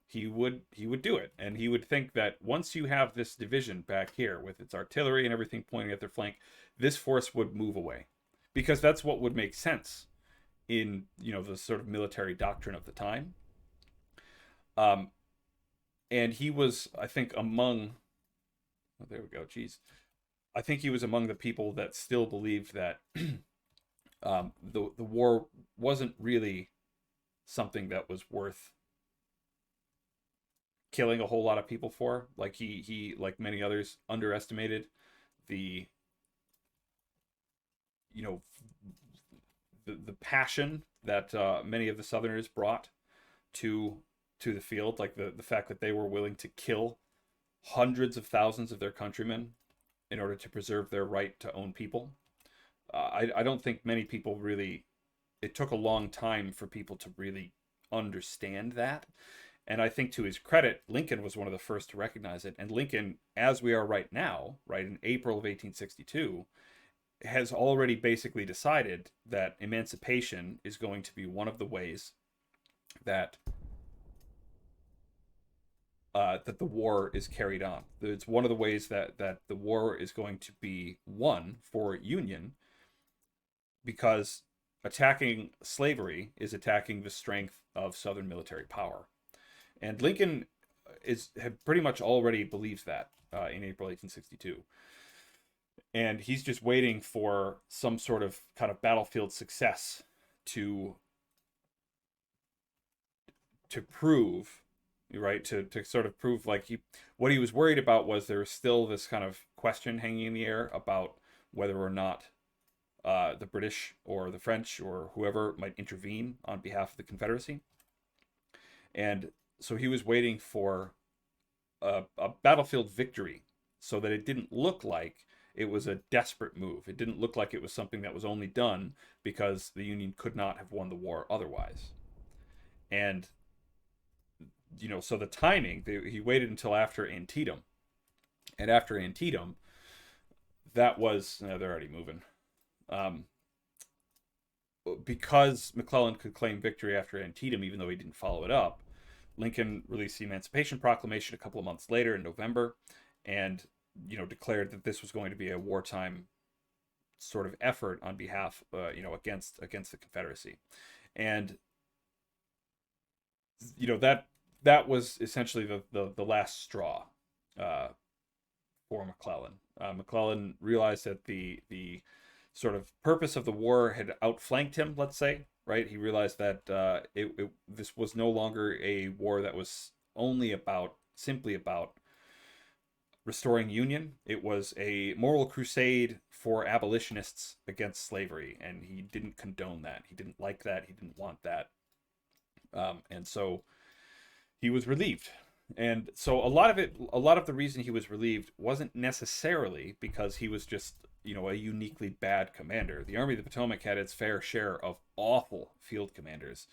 he would do it. And he would think that once you have this division back here with its artillery and everything pointing at their flank, this force would move away, because that's what would make sense in, you know, the sort of military doctrine of the time. And he was, I think, among, oh, there we go, geez, I think he was among the people that still believed that the war wasn't really something that was worth killing a whole lot of people for. Like, he like many others, underestimated the, you know, the passion that many of the Southerners brought to the field. Like the fact that they were willing to kill hundreds of thousands of their countrymen in order to preserve their right to own people. I don't think many people really, it took a long time for people to really understand that. And I think, to his credit, Lincoln was one of the first to recognize it. And Lincoln, as we are right now, right, in April of 1862, has already basically decided that emancipation is going to be one of the ways that that the war is carried on. It's one of the ways that the war is going to be won for Union, because attacking slavery is attacking the strength of Southern military power. And Lincoln had pretty much already believed that in April 1862. And he's just waiting for some sort of kind of battlefield success to prove, right, to sort of prove, like, what he was worried about was there was still this kind of question hanging in the air about whether or not the British or the French or whoever might intervene on behalf of the Confederacy. And so he was waiting for a battlefield victory, so that it didn't look like it was a desperate move. It didn't look like it was something that was only done because the Union could not have won the war otherwise. And, you know, so the timing, he waited until after Antietam. And after Antietam, that was, they're already moving. Because McClellan could claim victory after Antietam, even though he didn't follow it up, Lincoln released the Emancipation Proclamation a couple of months later in November, and, you know, declared that this was going to be a wartime sort of effort on behalf, you know, against the Confederacy. And, you know, that was essentially the last straw for McClellan. McClellan realized that the sort of purpose of the war had outflanked him, let's say, right? He realized that this was no longer a war that was simply about restoring Union. It was a moral crusade for abolitionists against slavery, and he didn't condone that. He didn't like that. He didn't want that. And so he was relieved. And so a lot of the reason he was relieved wasn't necessarily because he was just, you know, a uniquely bad commander. The Army of the Potomac had its fair share of awful field commanders.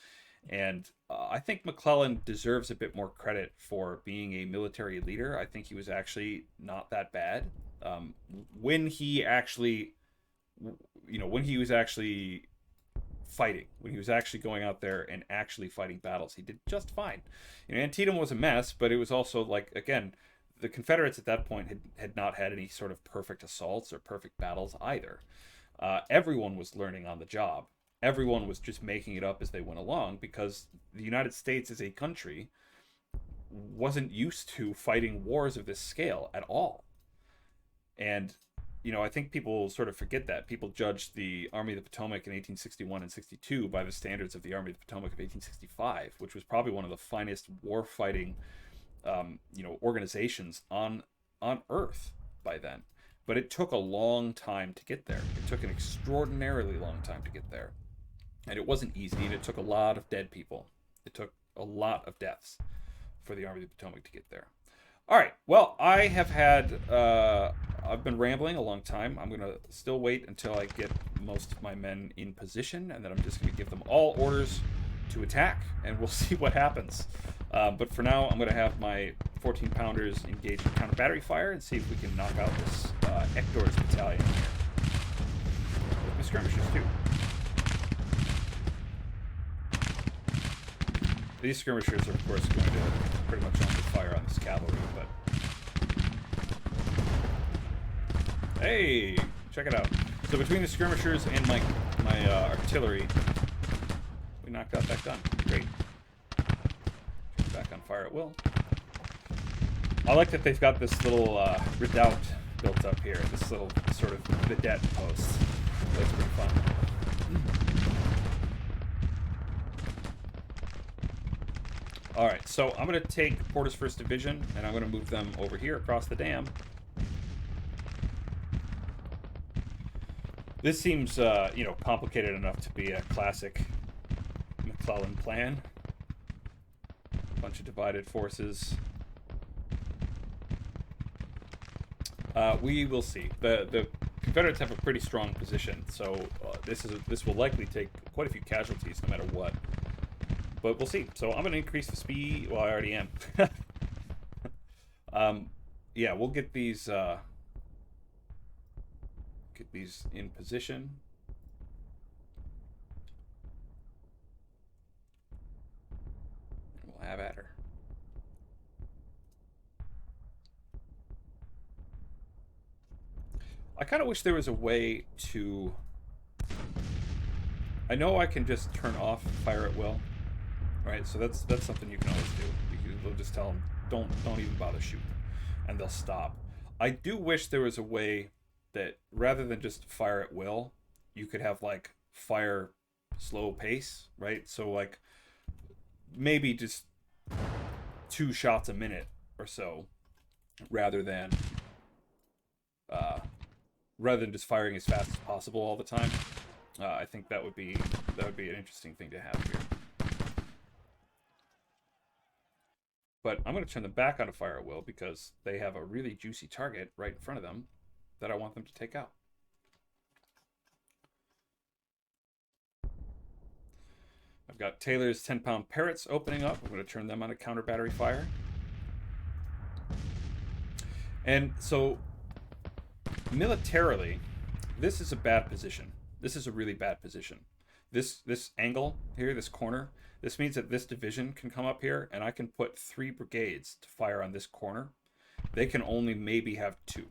And I think McClellan deserves a bit more credit for being a military leader. I think he was actually not that bad. When he was actually fighting, when he was actually going out there and actually fighting battles, he did just fine. You know, Antietam was a mess, but it was also, like, again, the Confederates at that point had not had any sort of perfect assaults or perfect battles either. Everyone was learning on the job. Everyone was just making it up as they went along, because the United States as a country wasn't used to fighting wars of this scale at all. And, you know, I think people sort of forget that. People judged the Army of the Potomac in 1861 and 62 by the standards of the Army of the Potomac of 1865, which was probably one of the finest war-fighting, you know, organizations on Earth by then. But it took a long time to get there. It took an extraordinarily long time to get there. And it wasn't easy, and it took a lot of dead people. It took a lot of deaths for the Army of the Potomac to get there. All right, well, I have had, I've been rambling a long time. I'm going to still wait until I get most of my men in position, and then I'm just going to give them all orders to attack, and we'll see what happens. But for now, I'm going to have my 14 pounders engage in counter battery fire and see if we can knock out this Ector's battalion here. With my skirmishers too. These skirmishers are of course going to pretty much only fire on this cavalry, but hey, check it out. So between the skirmishers and my artillery, we knocked out that gun. Great. Back on fire at will. I like that they've got this little redoubt built up here. This little sort of vedette post. That's pretty fun. Alright, so I'm going to take Porter's 1st Division, and I'm going to move them over here across the dam. This seems, you know, complicated enough to be a classic McClellan plan. A bunch of divided forces. We will see. The Confederates have a pretty strong position, so this will likely take quite a few casualties no matter what. But we'll see. So I'm going to increase the speed. Well, I already am. Yeah, we'll get these in position. And we'll have at her. I kind of wish there was a way to... I know I can just turn off fire at will. Right, so that's something you can always do. You'll just tell them, don't even bother shooting, and they'll stop. I do wish there was a way that rather than just fire at will, you could have like fire slow pace, right? So like maybe just 2 shots a minute or so, rather than just firing as fast as possible all the time. I think that would be an interesting thing to have here. But I'm going to turn them back onto fire at will because they have a really juicy target right in front of them that I want them to take out. I've got Taylor's 10-pound Parrots opening up. I'm going to turn them on a counter battery fire. And so, militarily, this is a bad position. This is a really bad position. This angle here, this corner, this means that this division can come up here, and I can put 3 brigades to fire on this corner. They can only maybe have 2.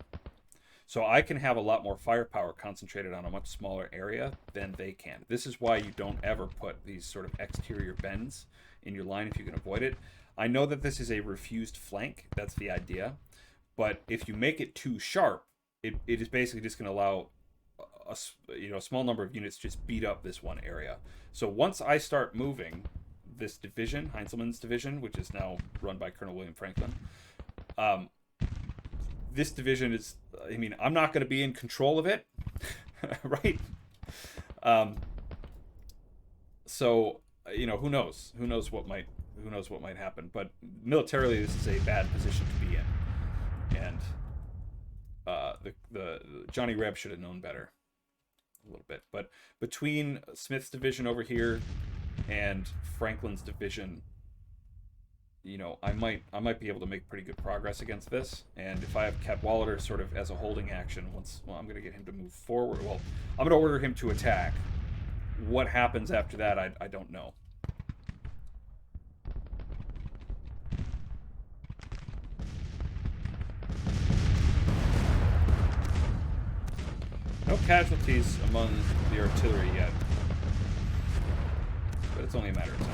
So I can have a lot more firepower concentrated on a much smaller area than they can. This is why you don't ever put these sort of exterior bends in your line if you can avoid it. I know that this is a refused flank. That's the idea. But if you make it too sharp, it is basically just going to allow a small number of units just beat up this one area. So once I start moving this division, Heinzelman's division, which is now run by Colonel William Franklin, this division is, I mean, I'm not going to be in control of it, right? So, you know, who knows? Who knows what might happen? But militarily, this is a bad position to be in, and the Johnny Reb should have known better a little bit. But between Smith's division over here and Franklin's division, you know, I might be able to make pretty good progress against this. And if I have Cadwalader sort of as a holding action, I'm going to get him to move forward. Well, I'm going to order him to attack. What happens after that, I don't know. No casualties among the artillery yet, but it's only a matter of time.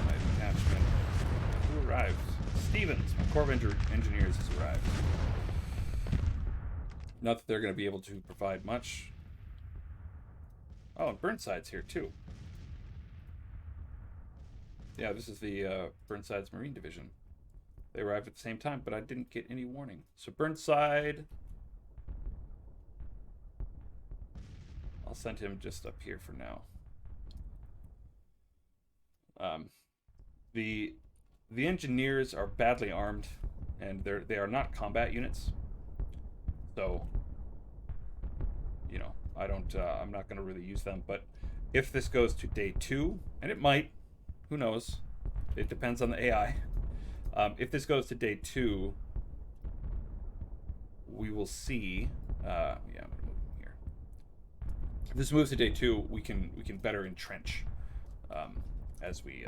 My detachment. Who arrived? Stevens, my Corps of Engineers has arrived. Not that they're going to be able to provide much. Oh, and Burnside's here too. Yeah, this is the Burnside's Marine Division. They arrived at the same time, but I didn't get any warning. So Burnside, I'll send him just up here for now. The engineers are badly armed, and they are not combat units. So, you know, I'm not going to really use them. But If this goes to day 2, and it might, who knows? It depends on the AI. If this goes to day 2, we will see. Yeah, I'm gonna move him here. If this moves to day 2, we can better entrench as we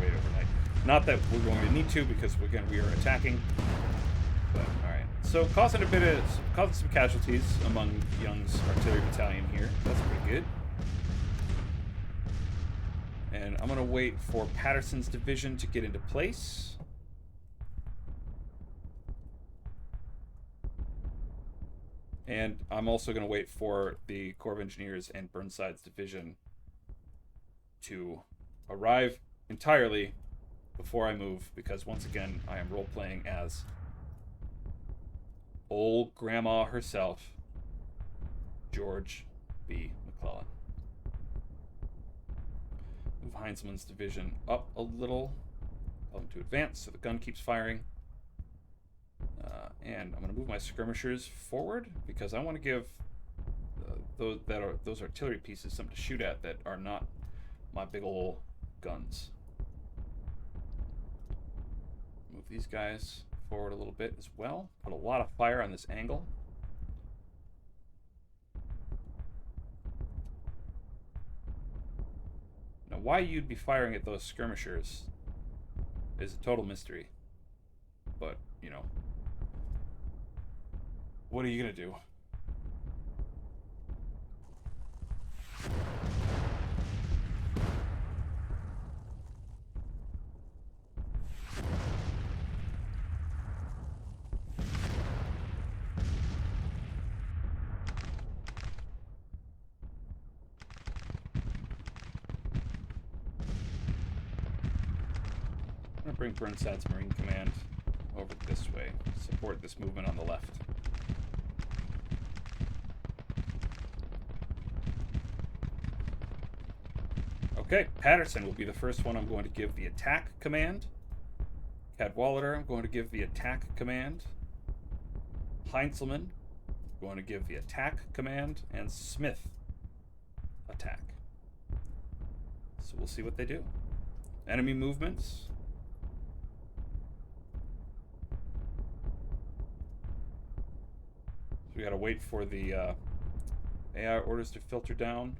wait overnight. Not that we're going to need to, because again we are attacking. But all right, so causing some casualties among Young's artillery battalion here. That's pretty good. And I'm gonna wait for Patterson's division to get into place. And I'm also going to wait for the Corps of Engineers and Burnside's division to arrive entirely before I move, because once again, I am role-playing as old grandma herself, George B. McClellan. Move Heinzelman's division up a little. Tell them to advance so the gun keeps firing. And I'm going to move my skirmishers forward, because I want to give those artillery pieces something to shoot at that are not my big ol' guns. Move these guys forward a little bit as well. Put a lot of fire on this angle. Now, why you'd be firing at those skirmishers is a total mystery. But, you know, what are you going to do? I'm going to bring Burnside's Marine Command over this way. Support this movement on the left. Okay, Patterson will be the first one I'm going to give the attack command. Cadwalader, I'm going to give the attack command. Heinzelman, I'm going to give the attack command. And Smith, attack. So we'll see what they do. Enemy movements. So we gotta wait for the AI orders to filter down.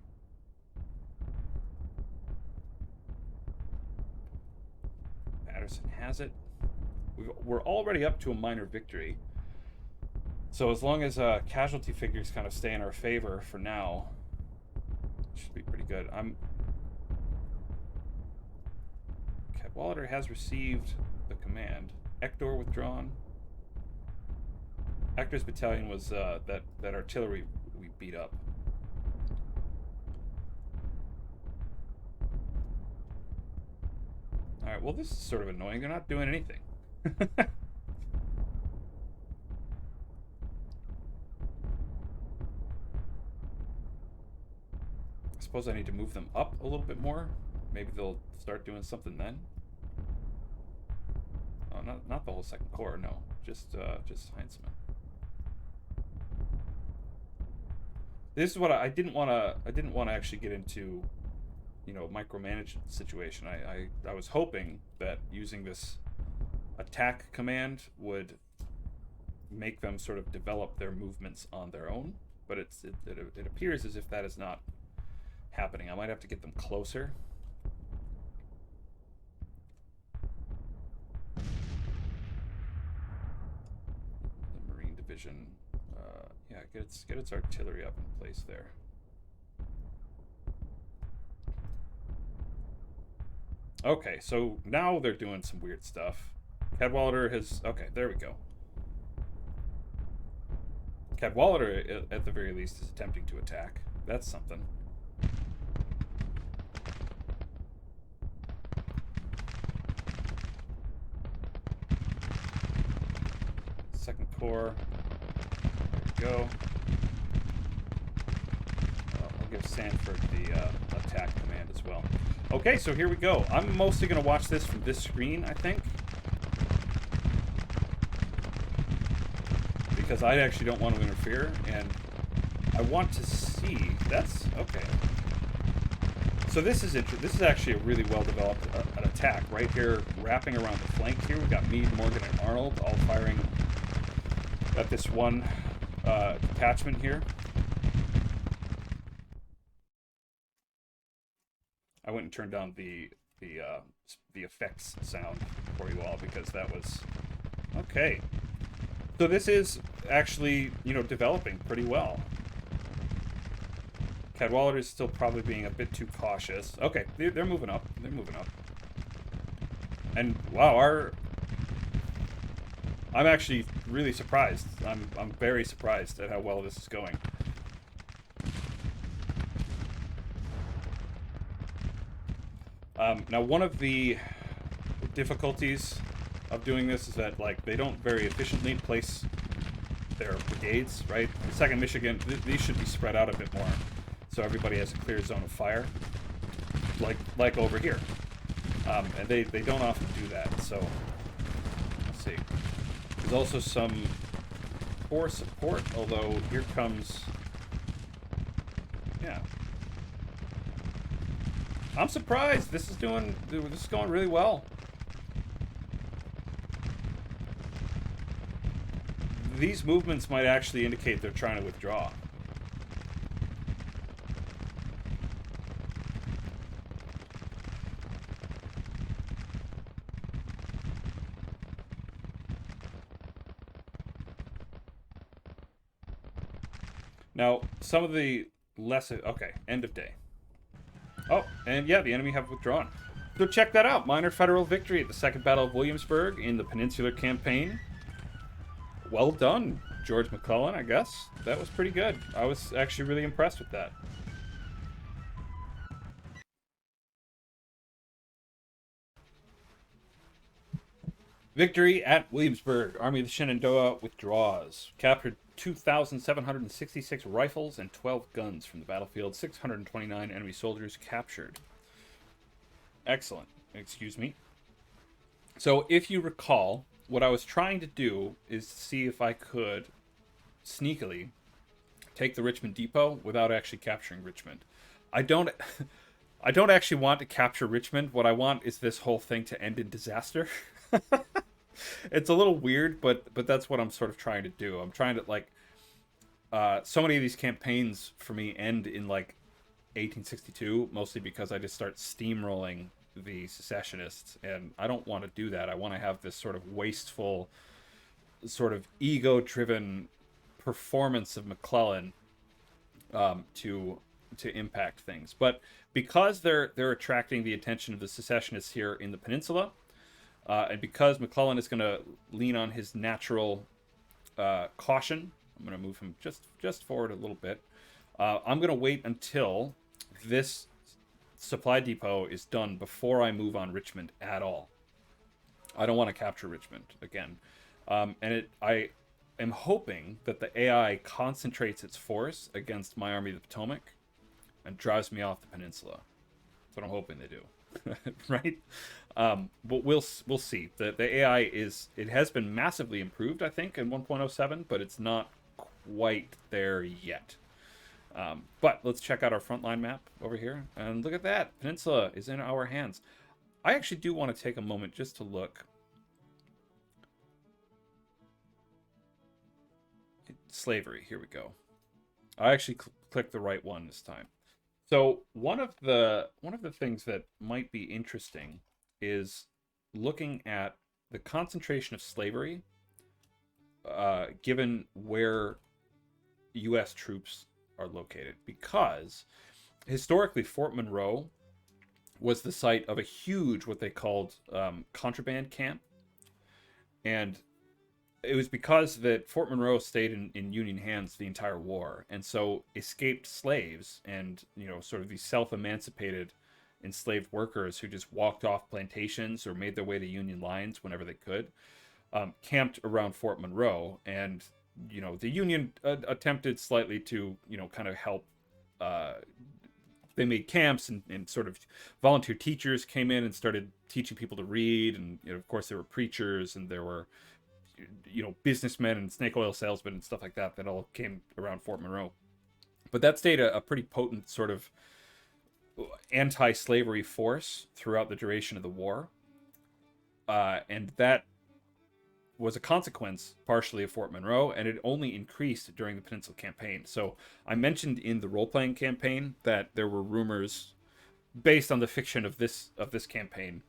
Patterson has it. We're already up to a minor victory. So as long as casualty figures kind of stay in our favor for now, it should be pretty good. Cadwalader has received the command. Ector withdrawn. Ector's battalion was that artillery we beat up. Alright, well this is sort of annoying. They're not doing anything. I suppose I need to move them up a little bit more. Maybe they'll start doing something then. Oh, not the whole Second Corps, no. Just Heinzelman. This is what I didn't want to actually get into, you know, micromanage situation. I was hoping that using this attack command would make them sort of develop their movements on their own, but it appears as if that is not happening. I might have to get them closer. The Marine Division, yeah, get its artillery up in place there. Okay, so now they're doing some weird stuff. Cadwalader has... Okay, there we go. Cadwalader, at the very least, is attempting to attack. That's something. Second Corps. There we go. I'll give Sanford the attack command as well. Okay, so here we go. I'm mostly going to watch this from this screen, I think. Because I actually don't want to interfere, and I want to see. That's okay. So this is this is actually a really well developed an attack right here, wrapping around the flank here. We've got Meade, Morgan, and Arnold all firing at this one detachment here. I went and turned down the effects sound for you all because that was okay. So this is actually, you know, developing pretty well. Cadwallader is still probably being a bit too cautious. Okay, they're moving up. They're moving up. And wow, I'm actually really surprised. I'm very surprised at how well this is going. Now, one of the difficulties of doing this is that, like, they don't very efficiently place their brigades, right? The 2nd Michigan, these should be spread out a bit more, so everybody has a clear zone of fire, like over here. And they don't often do that, so let's see. There's also some poor support, although here comes, yeah. I'm surprised. This is going really well. These movements might actually indicate they're trying to withdraw. Now, some of the less... Okay, end of day. Oh, and yeah, the enemy have withdrawn. So check that out. Minor federal victory at the Second Battle of Williamsburg in the Peninsular Campaign. Well done, George McClellan, I guess. That was pretty good. I was actually really impressed with that. Victory at Williamsburg. Army of the Shenandoah withdraws. Captured 2,766 rifles and 12 guns from the battlefield. 629 enemy soldiers captured. Excellent. Excuse me. So, if you recall, what I was trying to do is see if I could sneakily take the Richmond depot without actually capturing Richmond. I don't actually want to capture Richmond. What I want is this whole thing to end in disaster. It's a little weird, but that's what I'm sort of trying to do. I'm trying to, like, so many of these campaigns for me end in, like, 1862, mostly because I just start steamrolling the secessionists, and I don't want to do that. I want to have this sort of wasteful, sort of ego-driven performance of McClellan to impact things. But because they're attracting the attention of the secessionists here in the peninsula, and because McClellan is going to lean on his natural caution, I'm going to move him just forward a little bit. I'm going to wait until this supply depot is done before I move on Richmond at all. I don't want to capture Richmond again. And I am hoping that the AI concentrates its force against my Army of the Potomac and drives me off the peninsula. That's what I'm hoping they do. Right? But we'll see. The AI has been massively improved, I think, in 1.07, but it's not quite there yet. But let's check out our frontline map over here, and look at that. Peninsula is in our hands. I actually do want to take a moment just to look. Slavery, here we go. I actually clicked the right one this time. So one of the things that might be interesting is looking at the concentration of slavery given where U.S. troops are located, because historically Fort Monroe was the site of a huge, what they called contraband camp, and it was because that Fort Monroe stayed in Union hands the entire war, and so escaped slaves and, you know, sort of these self-emancipated enslaved workers who just walked off plantations or made their way to Union lines whenever they could, camped around Fort Monroe. And, you know, the Union attempted slightly to, you know, kind of help. They made camps, and sort of volunteer teachers came in and started teaching people to read. And, you know, of course, there were preachers, and there were, you know, businessmen and snake oil salesmen and stuff like that all came around Fort Monroe. But that stayed a pretty potent sort of anti-slavery force throughout the duration of the war. And that was a consequence partially of Fort Monroe, and it only increased during the Peninsula Campaign. So I mentioned in the role-playing campaign that there were rumors based on the fiction of this campaign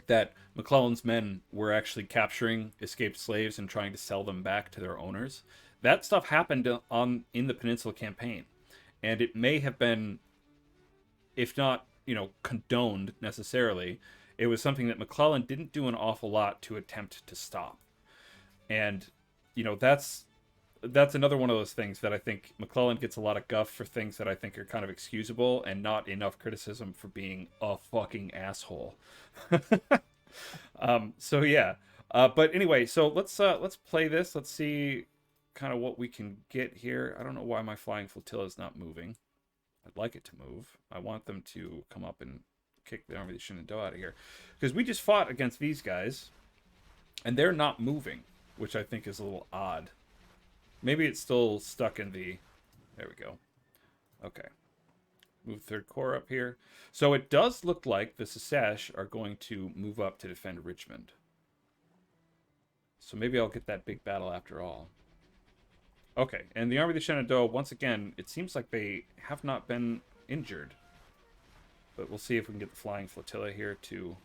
that McClellan's men were actually capturing escaped slaves and trying to sell them back to their owners. That stuff happened in the Peninsula Campaign, and it may have been, if not, condoned necessarily, it was something that McClellan didn't do an awful lot to attempt to stop. And, that's another one of those things that I think McClellan gets a lot of guff for, things that I think are kind of excusable and not enough criticism for being a fucking asshole. So yeah. But anyway, so let's play this. Let's see kind of what we can get here. I don't know why my flying flotilla is not moving. I'd like it to move. I want them to come up and kick the army of the Shenandoah out of here, because we just fought against these guys and they're not moving, which I think is a little odd. Maybe it's still stuck in the... There we go. Okay. Move Third Corps up here. So it does look like the Sassash are going to move up to defend Richmond. So maybe I'll get that big battle after all. Okay, and the Army of the Shenandoah, once again, it seems like they have not been injured. But we'll see if we can get the flying flotilla here to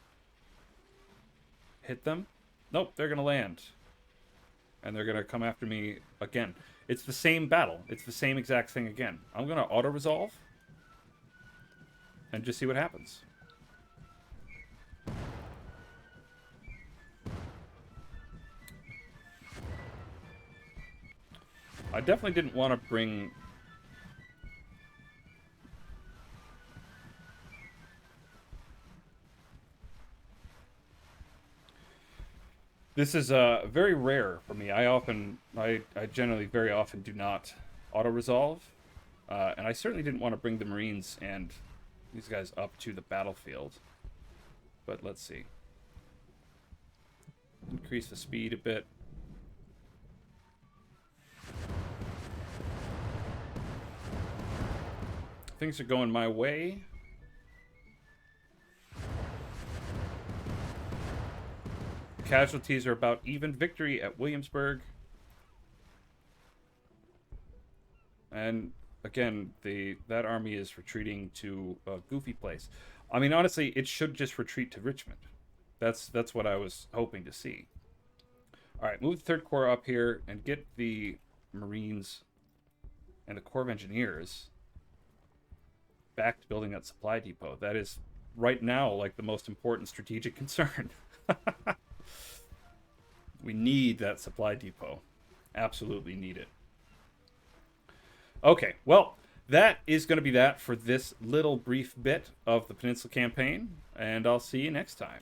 hit them. Nope, they're going to land. And they're going to come after me again. It's the same battle. It's the same exact thing again. I'm going to auto-resolve and just see what happens. I definitely didn't want to bring... This is very rare for me. I generally very often do not auto-resolve. And I certainly didn't want to bring the Marines and these guys up to the battlefield. But let's see. Increase the speed a bit. Things are going my way. Casualties are about even. Victory at Williamsburg. And again, that army is retreating to a goofy place. I mean, honestly, it should just retreat to Richmond. That's what I was hoping to see. All right, move the Third Corps up here and get the Marines and the Corps of Engineers back to building that supply depot. That is right now like the most important strategic concern. We need that supply depot. Absolutely need it. Okay, well, that is going to be that for this little brief bit of the Peninsula Campaign, and I'll see you next time.